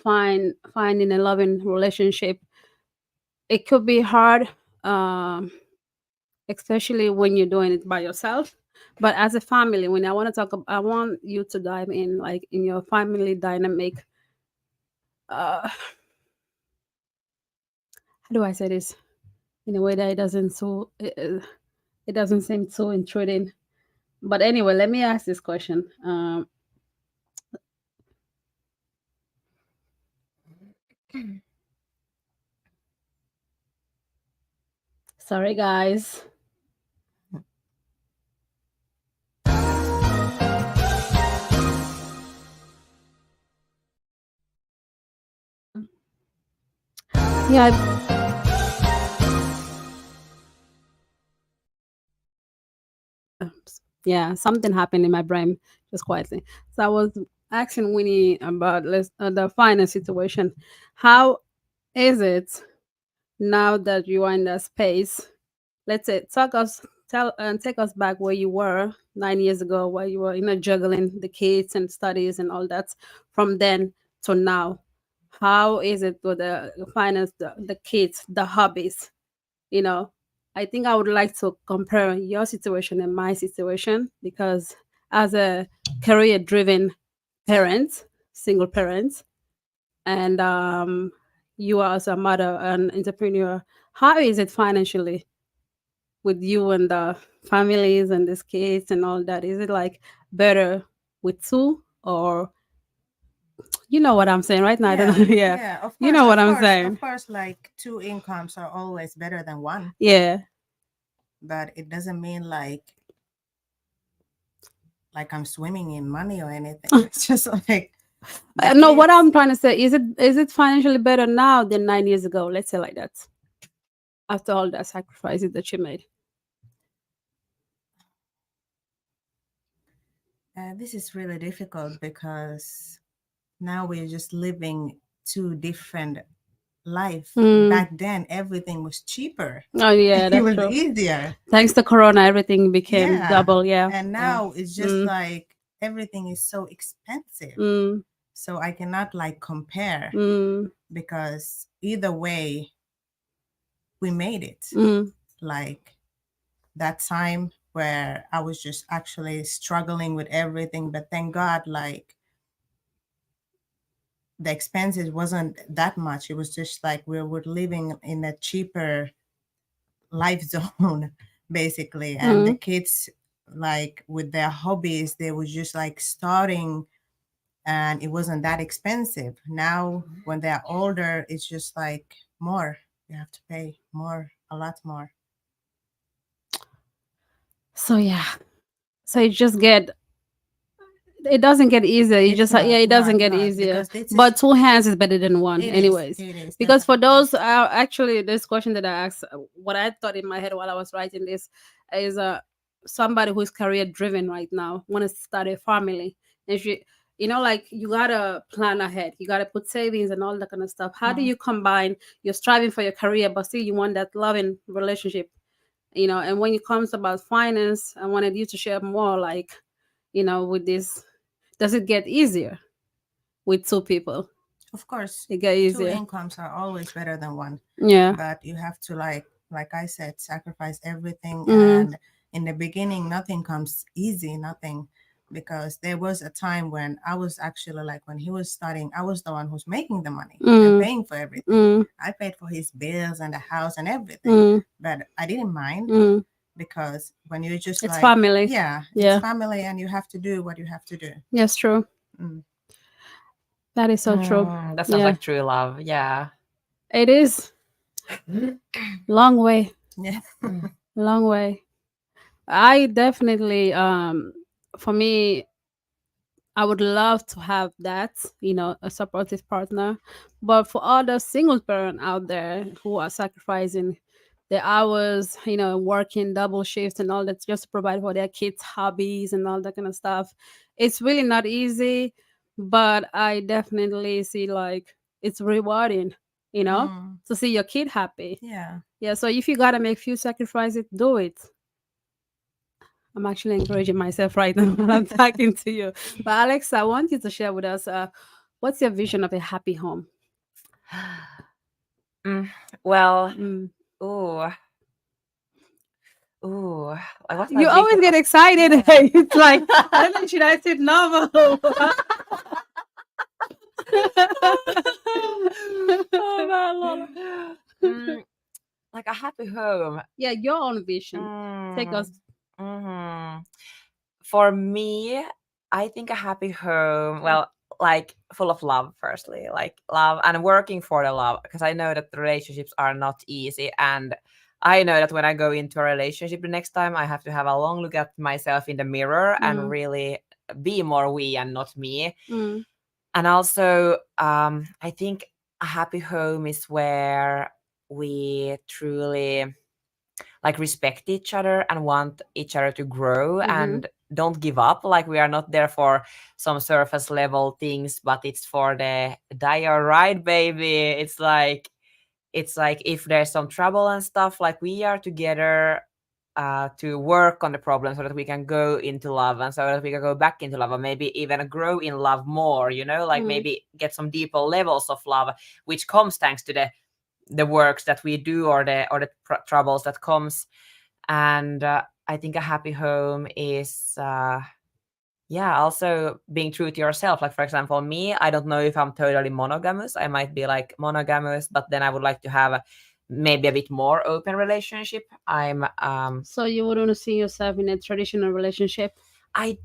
finding a loving relationship, it could be hard, um, especially when you're doing it by yourself. But as a family, when I want you to dive in, like in your family dynamic. How do I say this in a way that it doesn't seem too intruding? But anyway, let me ask this question. Sorry, guys. Yeah, yeah, something happened in my brain just quietly. So I was asking Winnie about the finance situation. How is it now that you are in that space? Let's say, take us back where you were 9 years ago, where you were, juggling the kids and studies and all that. From then to now, how is it with the finance, the kids, the hobbies? you know I think I would like to compare your situation and my situation, because as a career driven parent, single parent, and you are as a mother and entrepreneur, how is it financially with you and the families and these kids and all that? Is it like better with two, or you know what I'm saying right now? I don't
Yeah,
know. Yeah,
yeah, of
you
course,
know
of
what I'm
course,
saying.
of course. Like two incomes are always better than one,
Yeah.
but it doesn't mean like I'm swimming in money or anything. It's just like the
No, what
kids.
I'm trying to say, is it financially better now than 9 years ago? Let's say like that. After all the sacrifices that you made.
This is really difficult because now we're just living two different life.
Mm.
Back then, everything was cheaper.
Oh yeah,
It
that's
was
true.
easier.
Thanks to Corona, everything became
Yeah.
double. Yeah.
And
Yeah.
now it's just
Mm.
like everything is so expensive.
Mm.
So I cannot like compare
Mm.
because either way, we made it.
Mm.
Like that time where I was just actually struggling with everything, but thank God, like the expenses wasn't that much. It was just like we were living in a cheaper life zone, basically. And the
Mm.
kids, like with their hobbies, they was just like starting and it wasn't that expensive. Now, when they're older, it's just like more. You have to pay more, a lot more.
So yeah. So it doesn't get easier. You
It's
just yeah,
not,
it doesn't get
not
easier.
because this is,
But two hands is better than one,
it is,
anyways.
it is
Because for
definitely.
those, actually, this question that I asked, what I thought in my head while I was writing this is somebody who's career driven right now, want to start a family, and like you gotta plan ahead. You gotta put savings and all that kind of stuff. How do
Mhm.
you combine? You're striving for your career, but still you want that loving relationship. And when it comes about finance, I wanted you to share more, like, with this Does it get easier with two people?
Of course,
It get
two
easier.
incomes are always better than one,
Yeah.
but you have to like I said, sacrifice everything.
Mm.
And in the beginning, nothing comes easy, nothing, because there was a time when I was actually like when he was studying, I was the one who's making the money and
Mm.
paying for everything.
Mm.
I paid for his bills and the house and everything,
Mm.
but I didn't mind
Mm.
because when you're just
It's
like,
family.
yeah,
Yeah.
it's family and you have to do what you have to do.
Yes, true.
Mm.
That is so true.
That sounds
Yeah.
like true love. Yeah.
It is. Long way.
Yeah.
Long way. I definitely for me, I would love to have that, a supportive partner. But for other single parent out there who are sacrificing their hours, working double shifts and all that just to provide for their kids' hobbies and all that kind of stuff, it's really not easy. But I definitely see like it's rewarding,
Mm.
to see your kid happy.
Yeah.
Yeah. So if you gotta make few sacrifices, do it. I'm actually encouraging myself right now when I'm talking to you. But Alex, I want you to share with us what's your vision of a happy home?
Well,
Mm.
ooh, ooh. Like, what's my
You always
vision
get
of-
excited.
Yeah.
It's like, I don't know, should I say novel?
Oh man, Lola. Like a happy home.
Yeah, your own vision. Take us.
Mm-hmm. For me, I think a happy home, well, like full of love, firstly, like love and working for the love, because I know that the relationships are not easy. And I know that when I go into a relationship the next time, I have to have a long look at myself in the mirror and really be more we and not me.
Mm.
And also, I think a happy home is where we truly like respect each other and want each other to grow and don't give up. Like we are not there for some surface level things, but it's for the dire ride, baby. It's like if there's some trouble and stuff, like we are together to work on the problem so that we can go into love and so that we can go back into love and maybe even grow in love more, like maybe get some deeper levels of love, which comes thanks to the works that we do or the troubles that comes. And I think a happy home is also being true to yourself. Like for example, me, I don't know if I'm totally monogamous. I might be like monogamous, but then I would like to have maybe a bit more open relationship.
So you wouldn't see yourself in a traditional relationship,
I'm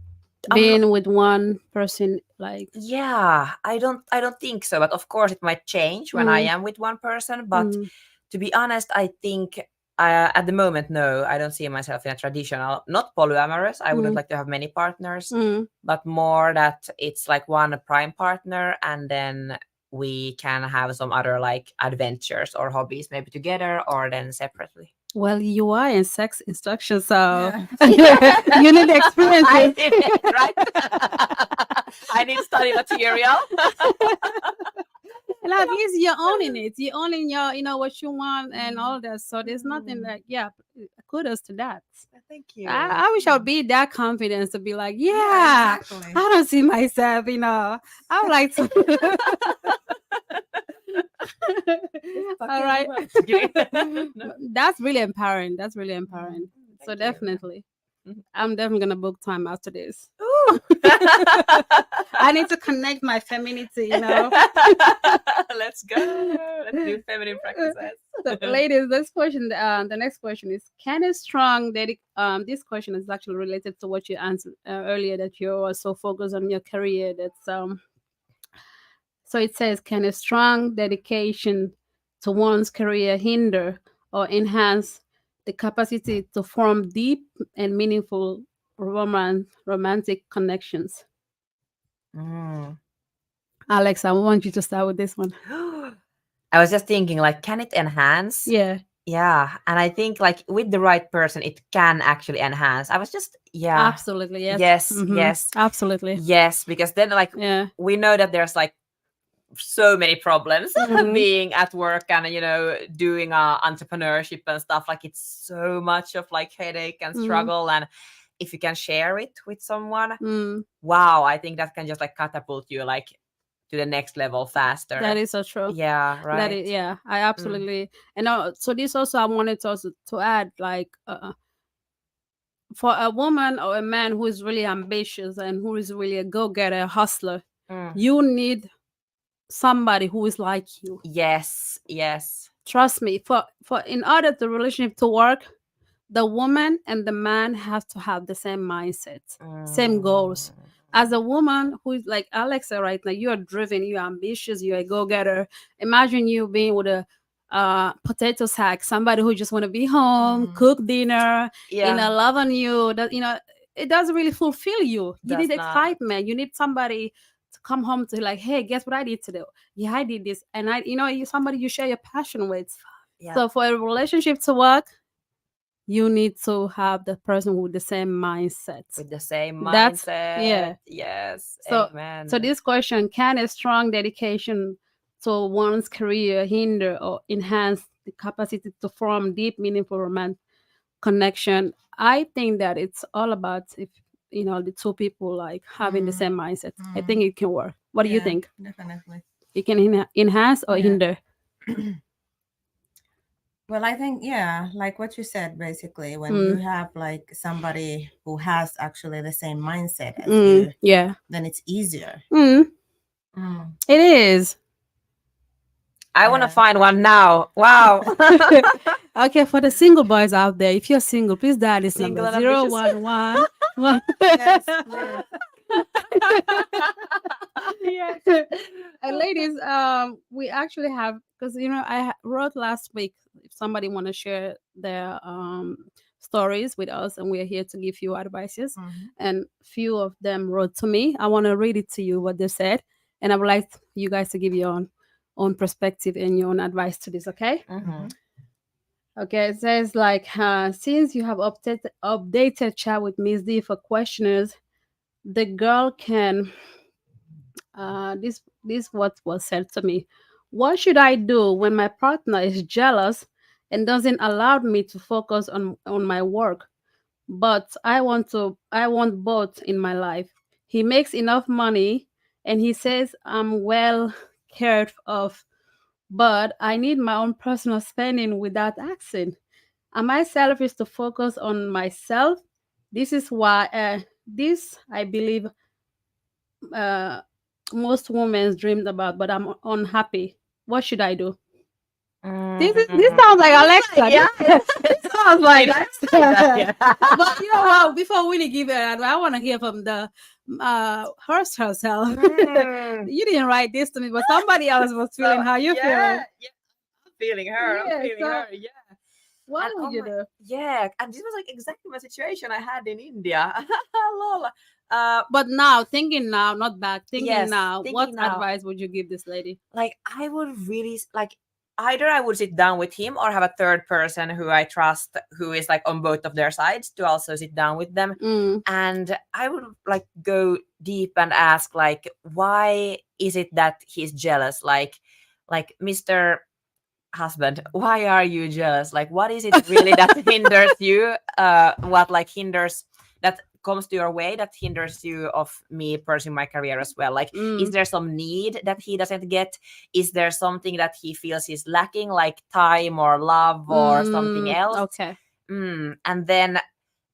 being with one person, like.
Yeah, I don't think so, but of course it might change when I am with one person. But to be honest, I think at the moment, no, I don't see myself in a traditional, not polyamorous. I wouldn't like to have many partners, but more that it's like one prime partner, and then we can have some other like adventures or hobbies maybe together or then separately.
Well, you are in sex instruction, so
Yeah.
you need experience.
I did it, right? I need study material.
And at least you're owning it. You're owning your, what you want and all that. So there's nothing like, kudos to that.
Thank you.
I wish I would be that confident to be like,
Exactly.
I don't see myself, I would like to. All right. That's really empowering. That's really empowering. So
Thank you.
definitely. I'm definitely gonna book time after this.
Ooh.
I need to connect my femininity,
Let's go. Let's do feminine practices.
So, ladies, this question, the next question is: Can a strong this question is actually related to what you answered earlier, that you are so focused on your career. So it says, can a strong dedication to one's career hinder or enhance the capacity to form deep and meaningful romantic connections? Alex, I want you to start with this one.
I was just thinking, like, can it enhance?
Yeah.
Yeah. And I think, like, with the right person, it can actually enhance. I was just,
Absolutely. Yes.
Yes,
Mhm.
yes.
Absolutely.
Yes. Because then, like, we know that there's, like, so many problems being at work and, doing entrepreneurship and stuff. Like, it's so much of, like, headache and struggle. And if you can share it with someone,
Mm,
wow, I think that can just like catapult you like to the next level faster.
that is so true.
Yeah,
That
right.
is, yeah, I absolutely. And so this also I wanted to also to add like for a woman or a man who is really ambitious and who is really a go-getter, a hustler,
Mm.
you need somebody who is like you.
Yes, yes.
Trust me. For in order the relationship to work, the woman and the man have to have the same mindset, same goals.
Mm.
As a woman who is like Alexa right now, you are driven, you're ambitious, you're a go-getter. Imagine you being with a potato sack, somebody who just want to be home, cook dinner,
Yeah,
love on you. That it doesn't really fulfill you. You
does
need
not.
excitement. You need somebody to come home to like, hey, guess what I did today? Yeah, I did this, and somebody you share your passion with.
Yeah,
So for a relationship to work, you need to have the person with the same mindset.
with the same
That's
mindset.
yeah.
Yes,
So
amen.
so this question, can a strong dedication to one's career hinder or enhance the capacity to form deep, meaningful romantic connection? I think that it's all about if the two people like having the same mindset. I think it can work. What do you
Yeah,
think?
definitely.
It can enhance or
Yeah.
hinder?
Well, I think, yeah, like what you said, basically, when you
Mm,
have like somebody who has actually the same mindset as you,
yeah.
then it's easier.
Mm,
Mm,
it is.
I want to
yeah.
find one now. Wow.
Okay, for the single boys out there, if you're single, please dial this
Single
number
and
zero
ambitious.
one one one.
Yes, please.
Yes.
And ladies, we actually have because I wrote last week. If somebody want to share their stories with us, and we are here to give you advices, and few of them wrote to me. I want to read it to you what they said, and I would like you guys to give your own perspective and your own advice to this. Okay.
Mhm.
Okay, it says like, since you have updated chat with Miss D for questioners, the girl can. This what was said to me. What should I do when my partner is jealous and doesn't allow me to focus on my work? But I want both in my life. He makes enough money, and he says I'm well cared of, but I need my own personal spending without asking. Am I selfish to focus on myself? This is why this I believe uh, most women dreamed about, but I'm unhappy. What should I do? This
Mm.
sounds like Alexa.
Yeah,
This sounds like
yeah.
But you know what? Before Winnie give it, I want to hear from the herself.
Mm.
You didn't write this to me, but somebody else was feeling how you
yeah,
feeling.
yeah. I'm feeling her. I'm
Yeah.
feeling
So
her. Yeah.
what
And
would
oh
you
my,
do?
yeah, and this was like exactly my situation I had in India. Lol.
But now, thinking now, not back, thinking
Yes,
now, what
thinking now,
advice would you give this lady?
like I would really like either I would sit down with him or have a third person who I trust who is like on both of their sides to also sit down with them,
Mm,
and I would like go deep and ask like why is it that he's jealous, like Mr. husband, why are you jealous? Like what is it really that hinders you, what like hinders that comes to your way that hinders you of me pursuing my career as well? Like is
mm,
there some need that he doesn't get? Is there something that he feels he's lacking, like time or love or something else?
okay.
And then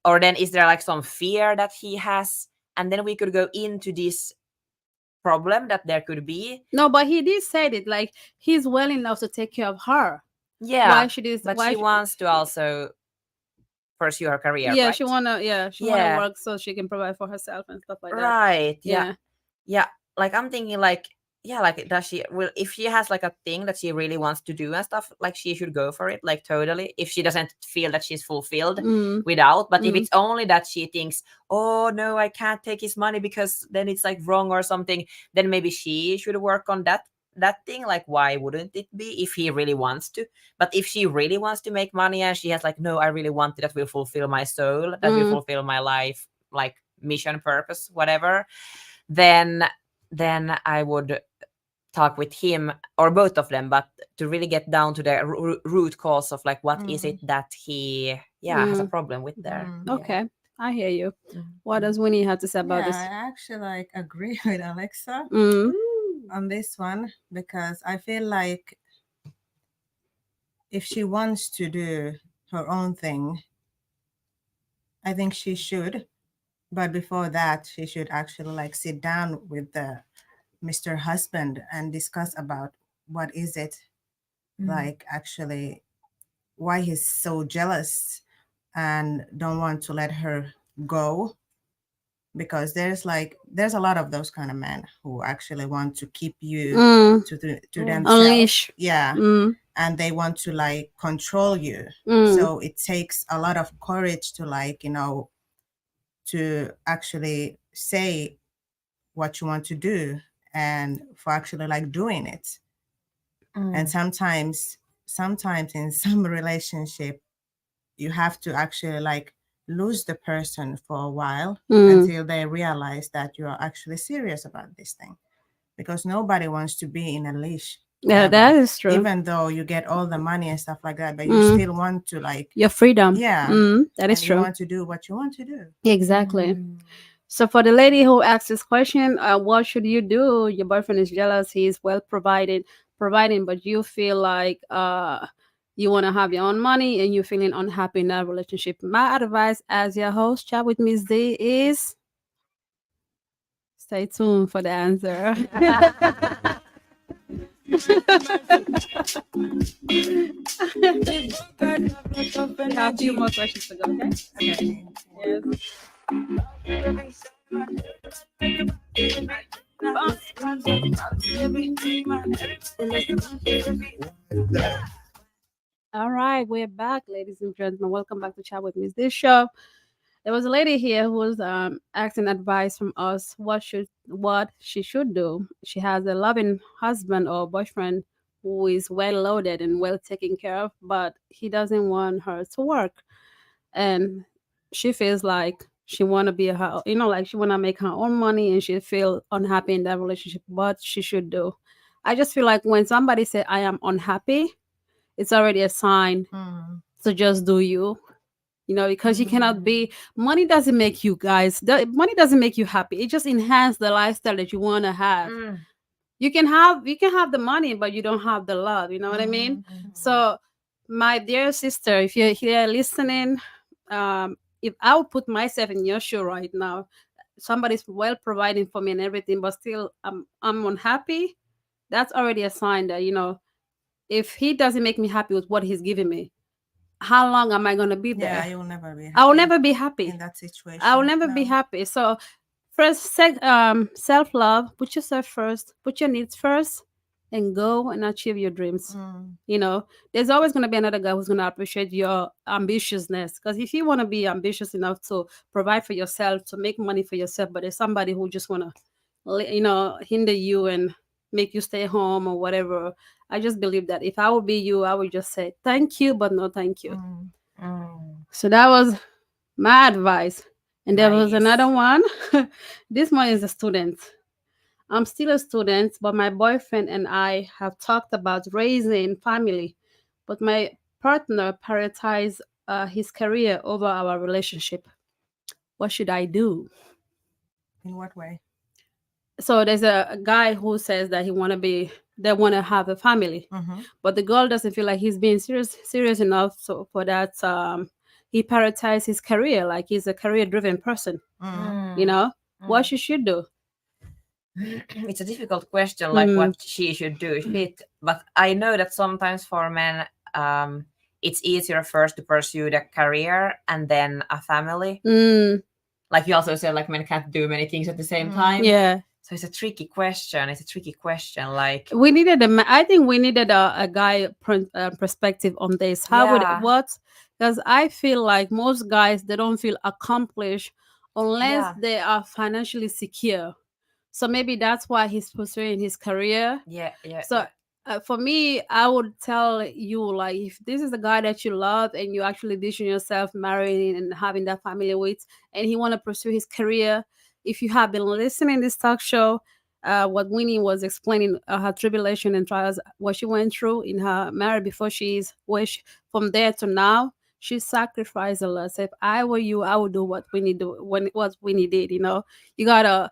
or then is there like some fear that he has, and then we could go into this problem that there could be.
No, but he did say it like he's well enough to take care of her.
Yeah,
Why should this?
but
Why?
she wants to also pursue her career,
Yeah,
right?
she wanna
Yeah,
work so she can provide for herself and stuff like that.
right. Yeah,
Yeah.
yeah. Like I'm thinking, like, yeah, like does she? Well, if she has like a thing that she really wants to do and stuff, like she should go for it, like totally. If she doesn't feel that she's fulfilled
Mm,
without, but if
mm,
it's only that she thinks, oh no, I can't take his money because then it's like wrong or something, then maybe she should work on that thing. Like, why wouldn't it be if he really wants to? But if she really wants to make money and she has like, no, I really want it, that will fulfill my soul, that will
mm,
fulfill my life, like mission, purpose, whatever, then I would talk with him or both of them, but to really get down to the root cause of like what is it that he has a
mm.
problem with there. Yeah.
Okay. I hear you.
Mhm.
What does Winnie have to say about
Yeah,
this?
I actually like agree with Alexa
Mm,
on this one because I feel like if she wants to do her own thing, I think she should. But before that, she should actually like sit down with the Mr. Husband and discuss about what is it like actually why he's so jealous and don't want to let her go, because there's a lot of those kind of men who actually want to keep you
mm,
to
Mm.
themselves.
unleash.
Yeah,
Mm,
and they want to like control you.
mm,
So it takes a lot of courage to like, to actually say what you want to do and for actually like doing it. And
Mm.
sometimes in some relationship you have to actually like lose the person for a while
mm.
until they realize that you are actually serious about this thing, because nobody wants to be in a leash
Yeah,
forever,
that is true.
even though you get all the money and stuff like that, but you
Mm,
still want to like,
your freedom.
yeah,
Mm, that is
and you
true.
want to do what you want to do.
Exactly.
Mm.
So for the lady who asked this question, what should you do? Your boyfriend is jealous. He's well providing, but you feel like you want to have your own money and you're feeling unhappy in that relationship. My advice as your host, chat with Miss D, is stay tuned for the answer. We have a few more questions to go. Okay.
Okay.
Yes. All right, we're back, ladies and gentlemen. Welcome back to Chat with Miss This show. There was a lady here who was asking advice from us what she should do. She has a loving husband or boyfriend who is well loaded and well taken care of, but he doesn't want her to work, and she feels like she want to be her, like she want to make her own money, and she feel unhappy in that relationship. What she should do? I just feel like when somebody say I am unhappy, it's already a sign
Mm.
to just do you. Because you cannot
Mm.
be, money doesn't make you guys, money doesn't make you happy. It just enhance the lifestyle that you want to have.
Mm.
You can have the money, but you don't have the love. You know what I mean?
Mhm.
So, my dear sister, if you're here listening, if I would put myself in your shoe right now, somebody's well providing for me and everything, but still I'm unhappy. That's already a sign that if he doesn't make me happy with what he's giving me, how long am I gonna be
Yeah,
there?
you'll never be
I will
happy
never be
in
happy.
that
I will
situation.
never be
No.
happy. So first, self love. Put yourself first. Put your needs first, and go and achieve your dreams.
Mm.
There's always gonna be another guy who's gonna appreciate your ambitiousness. Because if you wanna be ambitious enough to provide for yourself, to make money for yourself, but there's somebody who just wanna, hinder you and make you stay home or whatever. I just believe that if I would be you, I would just say thank you, but no thank you.
Mm.
Mm.
So that was my advice. And there was
Nice.
another one. This one is a student. I'm still a student, but my boyfriend and I have talked about raising family. But my partner prioritizes his career over our relationship. What should I do?
In what way?
So there's a guy who says that they want to have a family,
Mm-hmm.
but the girl doesn't feel like he's being serious enough. So for that, he prioritizes his career, like he's a career driven person.
Mm.
You
Mm.
know what
Mm.
she should do?
It's a difficult question, like
Mm,
what she should do. But I know that sometimes for men, it's easier first to pursue the career and then a family.
mm,
Like you also said, like men can't do many things at the same
Mm.
time.
yeah,
So it's a tricky question. Like,
I think we needed a guy perspective on this. How would
yeah,
what? Because I feel like most guys, they don't feel accomplished unless
yeah,
they are financially secure. So maybe that's why he's pursuing his career.
yeah, yeah,
So
yeah.
for me, I would tell you, like, if this is the guy that you love and you actually vision yourself marrying and having that family with, and he want to pursue his career, if you have been listening this talk show, what Winnie was explaining, her tribulation and trials, what she went through in her marriage before from there to now, She sacrificed a lot. So if I were you, I would do what Winnie do when what Winnie did. You gotta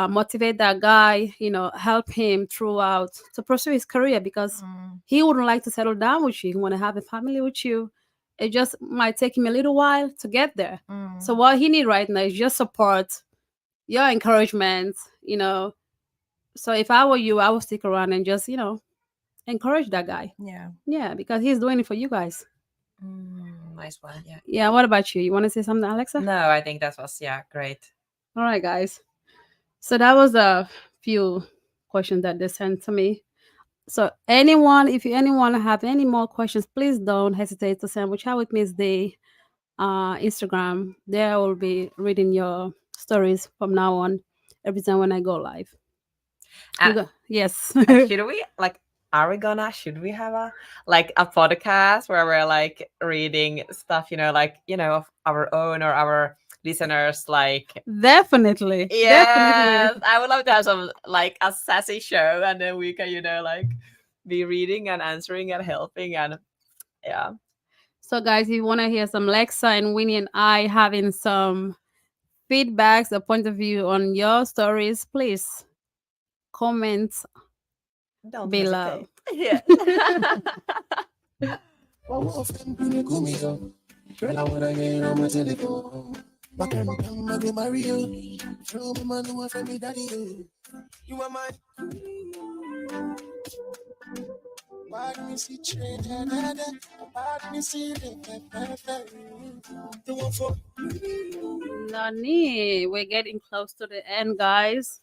motivate that guy. Help him throughout to pursue his career because
Mm,
he wouldn't like to settle down with you. He want to have a family with you. It just might take him a little while to get there. So
mm,
what he need right now is just support, your encouragement. You know. So if I were you, I would stick around and just encourage that guy.
yeah.
Yeah, because he's doing it for you guys.
Nice one. Yeah.
Yeah. What about you? You want to say something, Alexa?
No, I think that was great.
All right, guys. So that was a few questions that they sent to me. So anyone have any more questions, please don't hesitate to send. Chat with Miss D Instagram. There I will be reading your stories from now on every time when I go live.
And
Yes.
should we should we have a podcast where we're like reading stuff, of our own or our listeners, like
Definitely.
yes,
Definitely.
I would love to have some like a sassy show, and then we can, like be reading and answering and helping, and yeah.
So guys, if you want to hear some Lexa and Winnie and I having some feedbacks, a point of view on your stories, please comment
Don't
below.
hesitate. Yeah.
Often when you call me up, girl, I wanna get on my telephone. Back and down, I get married you. Show me man who want from me daddy you. You are my. Why do you see change? Why do you see the one for
Nani, we're getting close to the end, guys.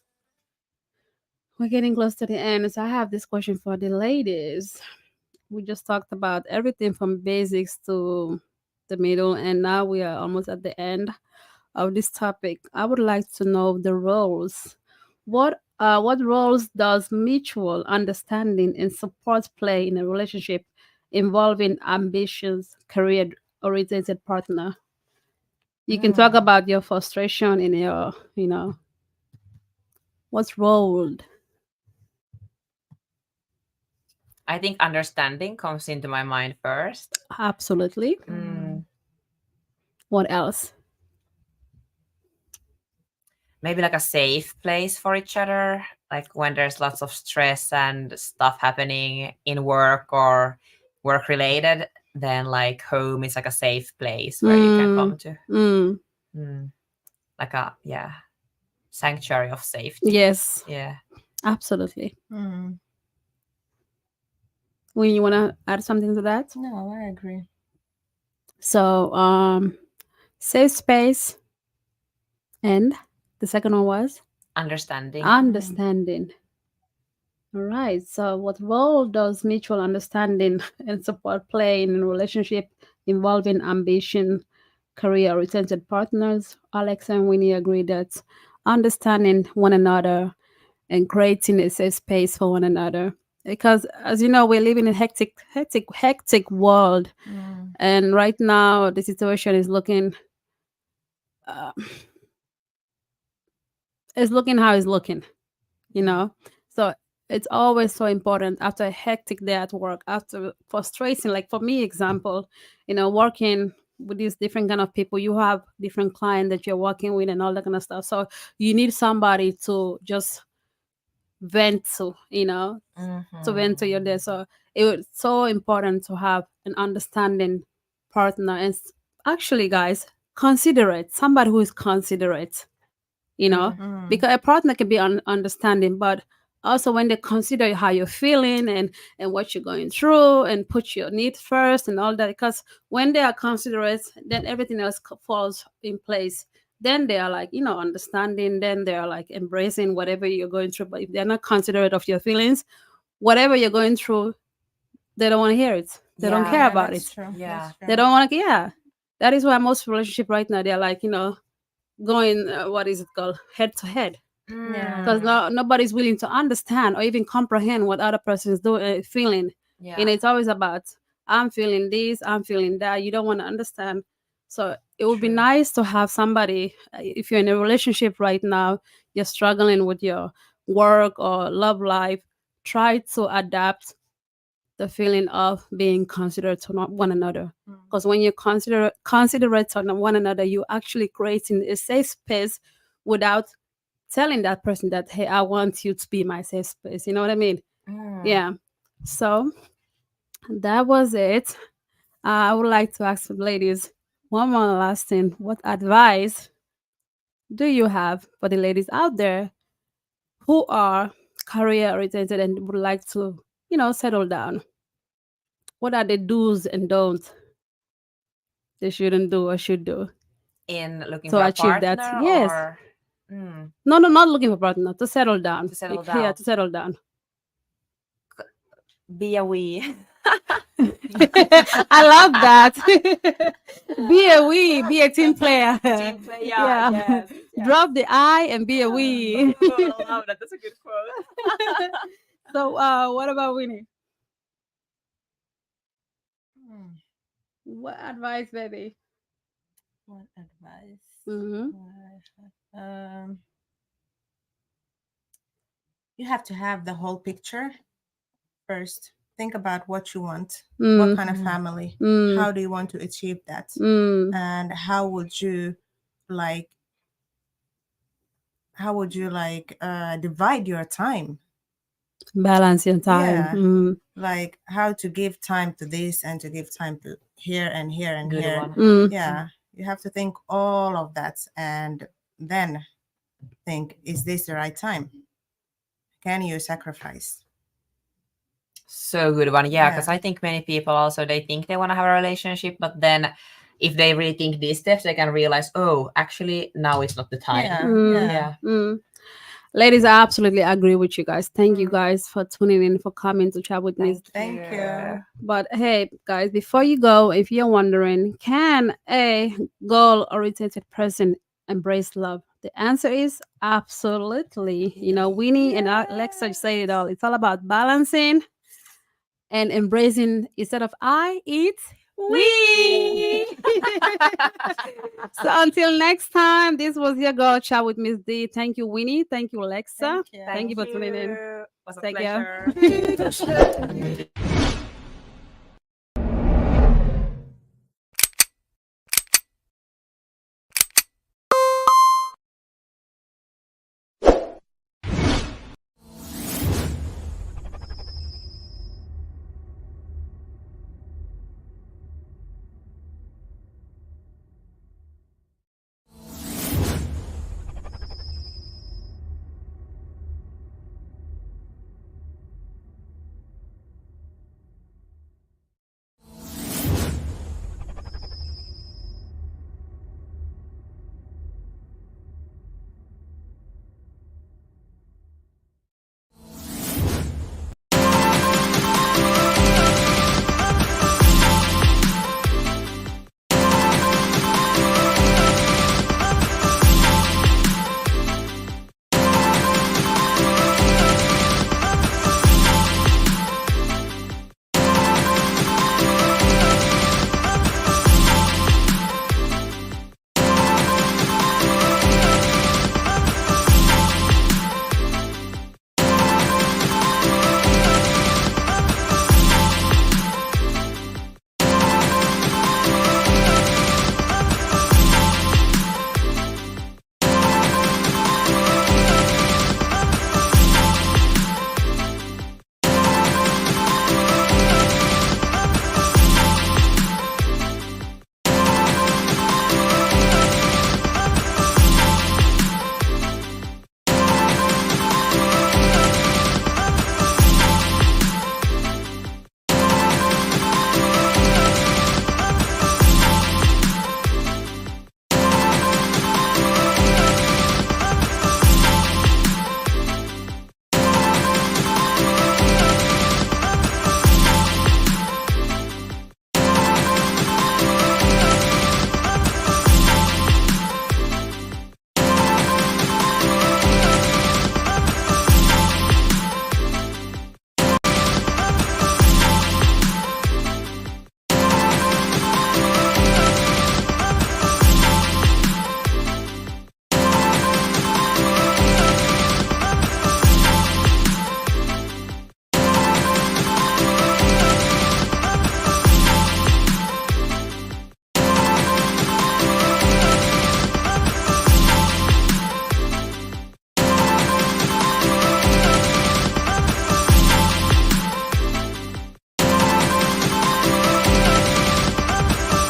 We're getting close to the end. So I have this question for the ladies. We just talked about everything from basics to the middle, and now we are almost at the end of this topic. I would like to know the roles. What roles does mutual understanding and support play in a relationship involving ambitious, career oriented partner? You can talk
Mm.
about your frustration in your, what's role?
I think understanding comes into my mind first.
Absolutely.
Mm,
What else?
maybe like a safe place for each other, like when there's lots of stress and stuff happening in work or work related, then like home is like a safe place where you can
Mm,
come to.
mm,
Mm, like a sanctuary of safety.
yes,
Yeah.
absolutely.
Mm.
When you want to add something to that?
No, I agree.
So, safe space, and the second one was
Understanding.
understanding. All right. So, what role does mutual understanding and support play in a relationship involving ambition, career oriented partners? Alex and Winnie agree that understanding one another and creating a safe space for one another. Because, as you know, we're living in a hectic world,
Mm.
and right now the situation is looking, uh, how it's looking. you know so it's always so important after a hectic day at work, after frustration, like for me example, working with these different kind of people. You have different clients that you're working with and all that kind of stuff, so you need somebody to just vent to vent to your day. So it's so important to have an understanding partner, and actually, guys, considerate, somebody who is considerate, you know,
Mm.
because a partner can be understanding, but also when they consider how you're feeling and what you're going through and put your needs first and all that. Because when they are considerate, then everything else falls in place. Then they are like, understanding. Then they are like embracing whatever you're going through. But if they're not considerate of your feelings, whatever you're going through, they don't want to hear it. They don't
Yeah.
care
Yeah,
about
that's
it.
true.
Yeah.
That's true.
They don't want to. Yeah, that is why most relationship right now they're like, going what is it called, head to head,
Yeah.
because
Mm,
nobody's willing to understand or even comprehend what other person is doing, feeling.
yeah.
It's always about, I'm feeling this, I'm feeling that. You don't want to understand. So it would be
True.
nice to have somebody, if you're in a relationship right now, you're struggling with your work or love life, try to adapt the feeling of being considerate to one another. Because when you're considerate to one another, you actually creating a safe space without telling that person that, hey, I want you to be my safe space. You know what I mean? Yeah. So that was it. I would like to ask the ladies one more last thing. What advice do you have for the ladies out there who are career oriented and would like to, settle down? What are the do's and don'ts they shouldn't do or should do
In looking
to
for a
achieve that?
partner
Yes.
or mm,
No, no, not looking for partner. To settle down.
to settle
Yeah,
down?
to settle down.
Be a we.
I love that. Be a we, be a team player.
Team player, yes, yes.
Drop the I and be a we.
Oh, I love that. That's a good quote.
So, what about Winnie? What advice, baby?
What advice?
Mm-hmm.
You have to have the whole picture first. Think about what you want. What kind of family? How do you want to achieve that? And how would you like divide your time?
Balance your time.
Yeah. Like how to give time to this and to give time to here and here and
Good
here.
one.
Yeah, you have to think all of that and then think, is this the right time? Can you sacrifice?
So good one. Yeah, because
Yeah.
I think many people also they think they want to have a relationship, but then if they really think these steps, they can realize, oh, actually now it's not the time.
Yeah.
Ladies, I absolutely agree with you guys. Thank you guys for tuning in, for coming to chat with me.
Thank you.
But hey, guys, before you go, if you're wondering, can a goal-oriented person embrace love? The answer is absolutely. Winnie and Alexa said it all. It's all about balancing and embracing. Instead of I, it's we. So until next time, this was your girl chat with Miss D. Thank you, Winnie. Thank you, Alexa.
Thank you.
Thank you for tuning in.
It was a
Take care.
pleasure.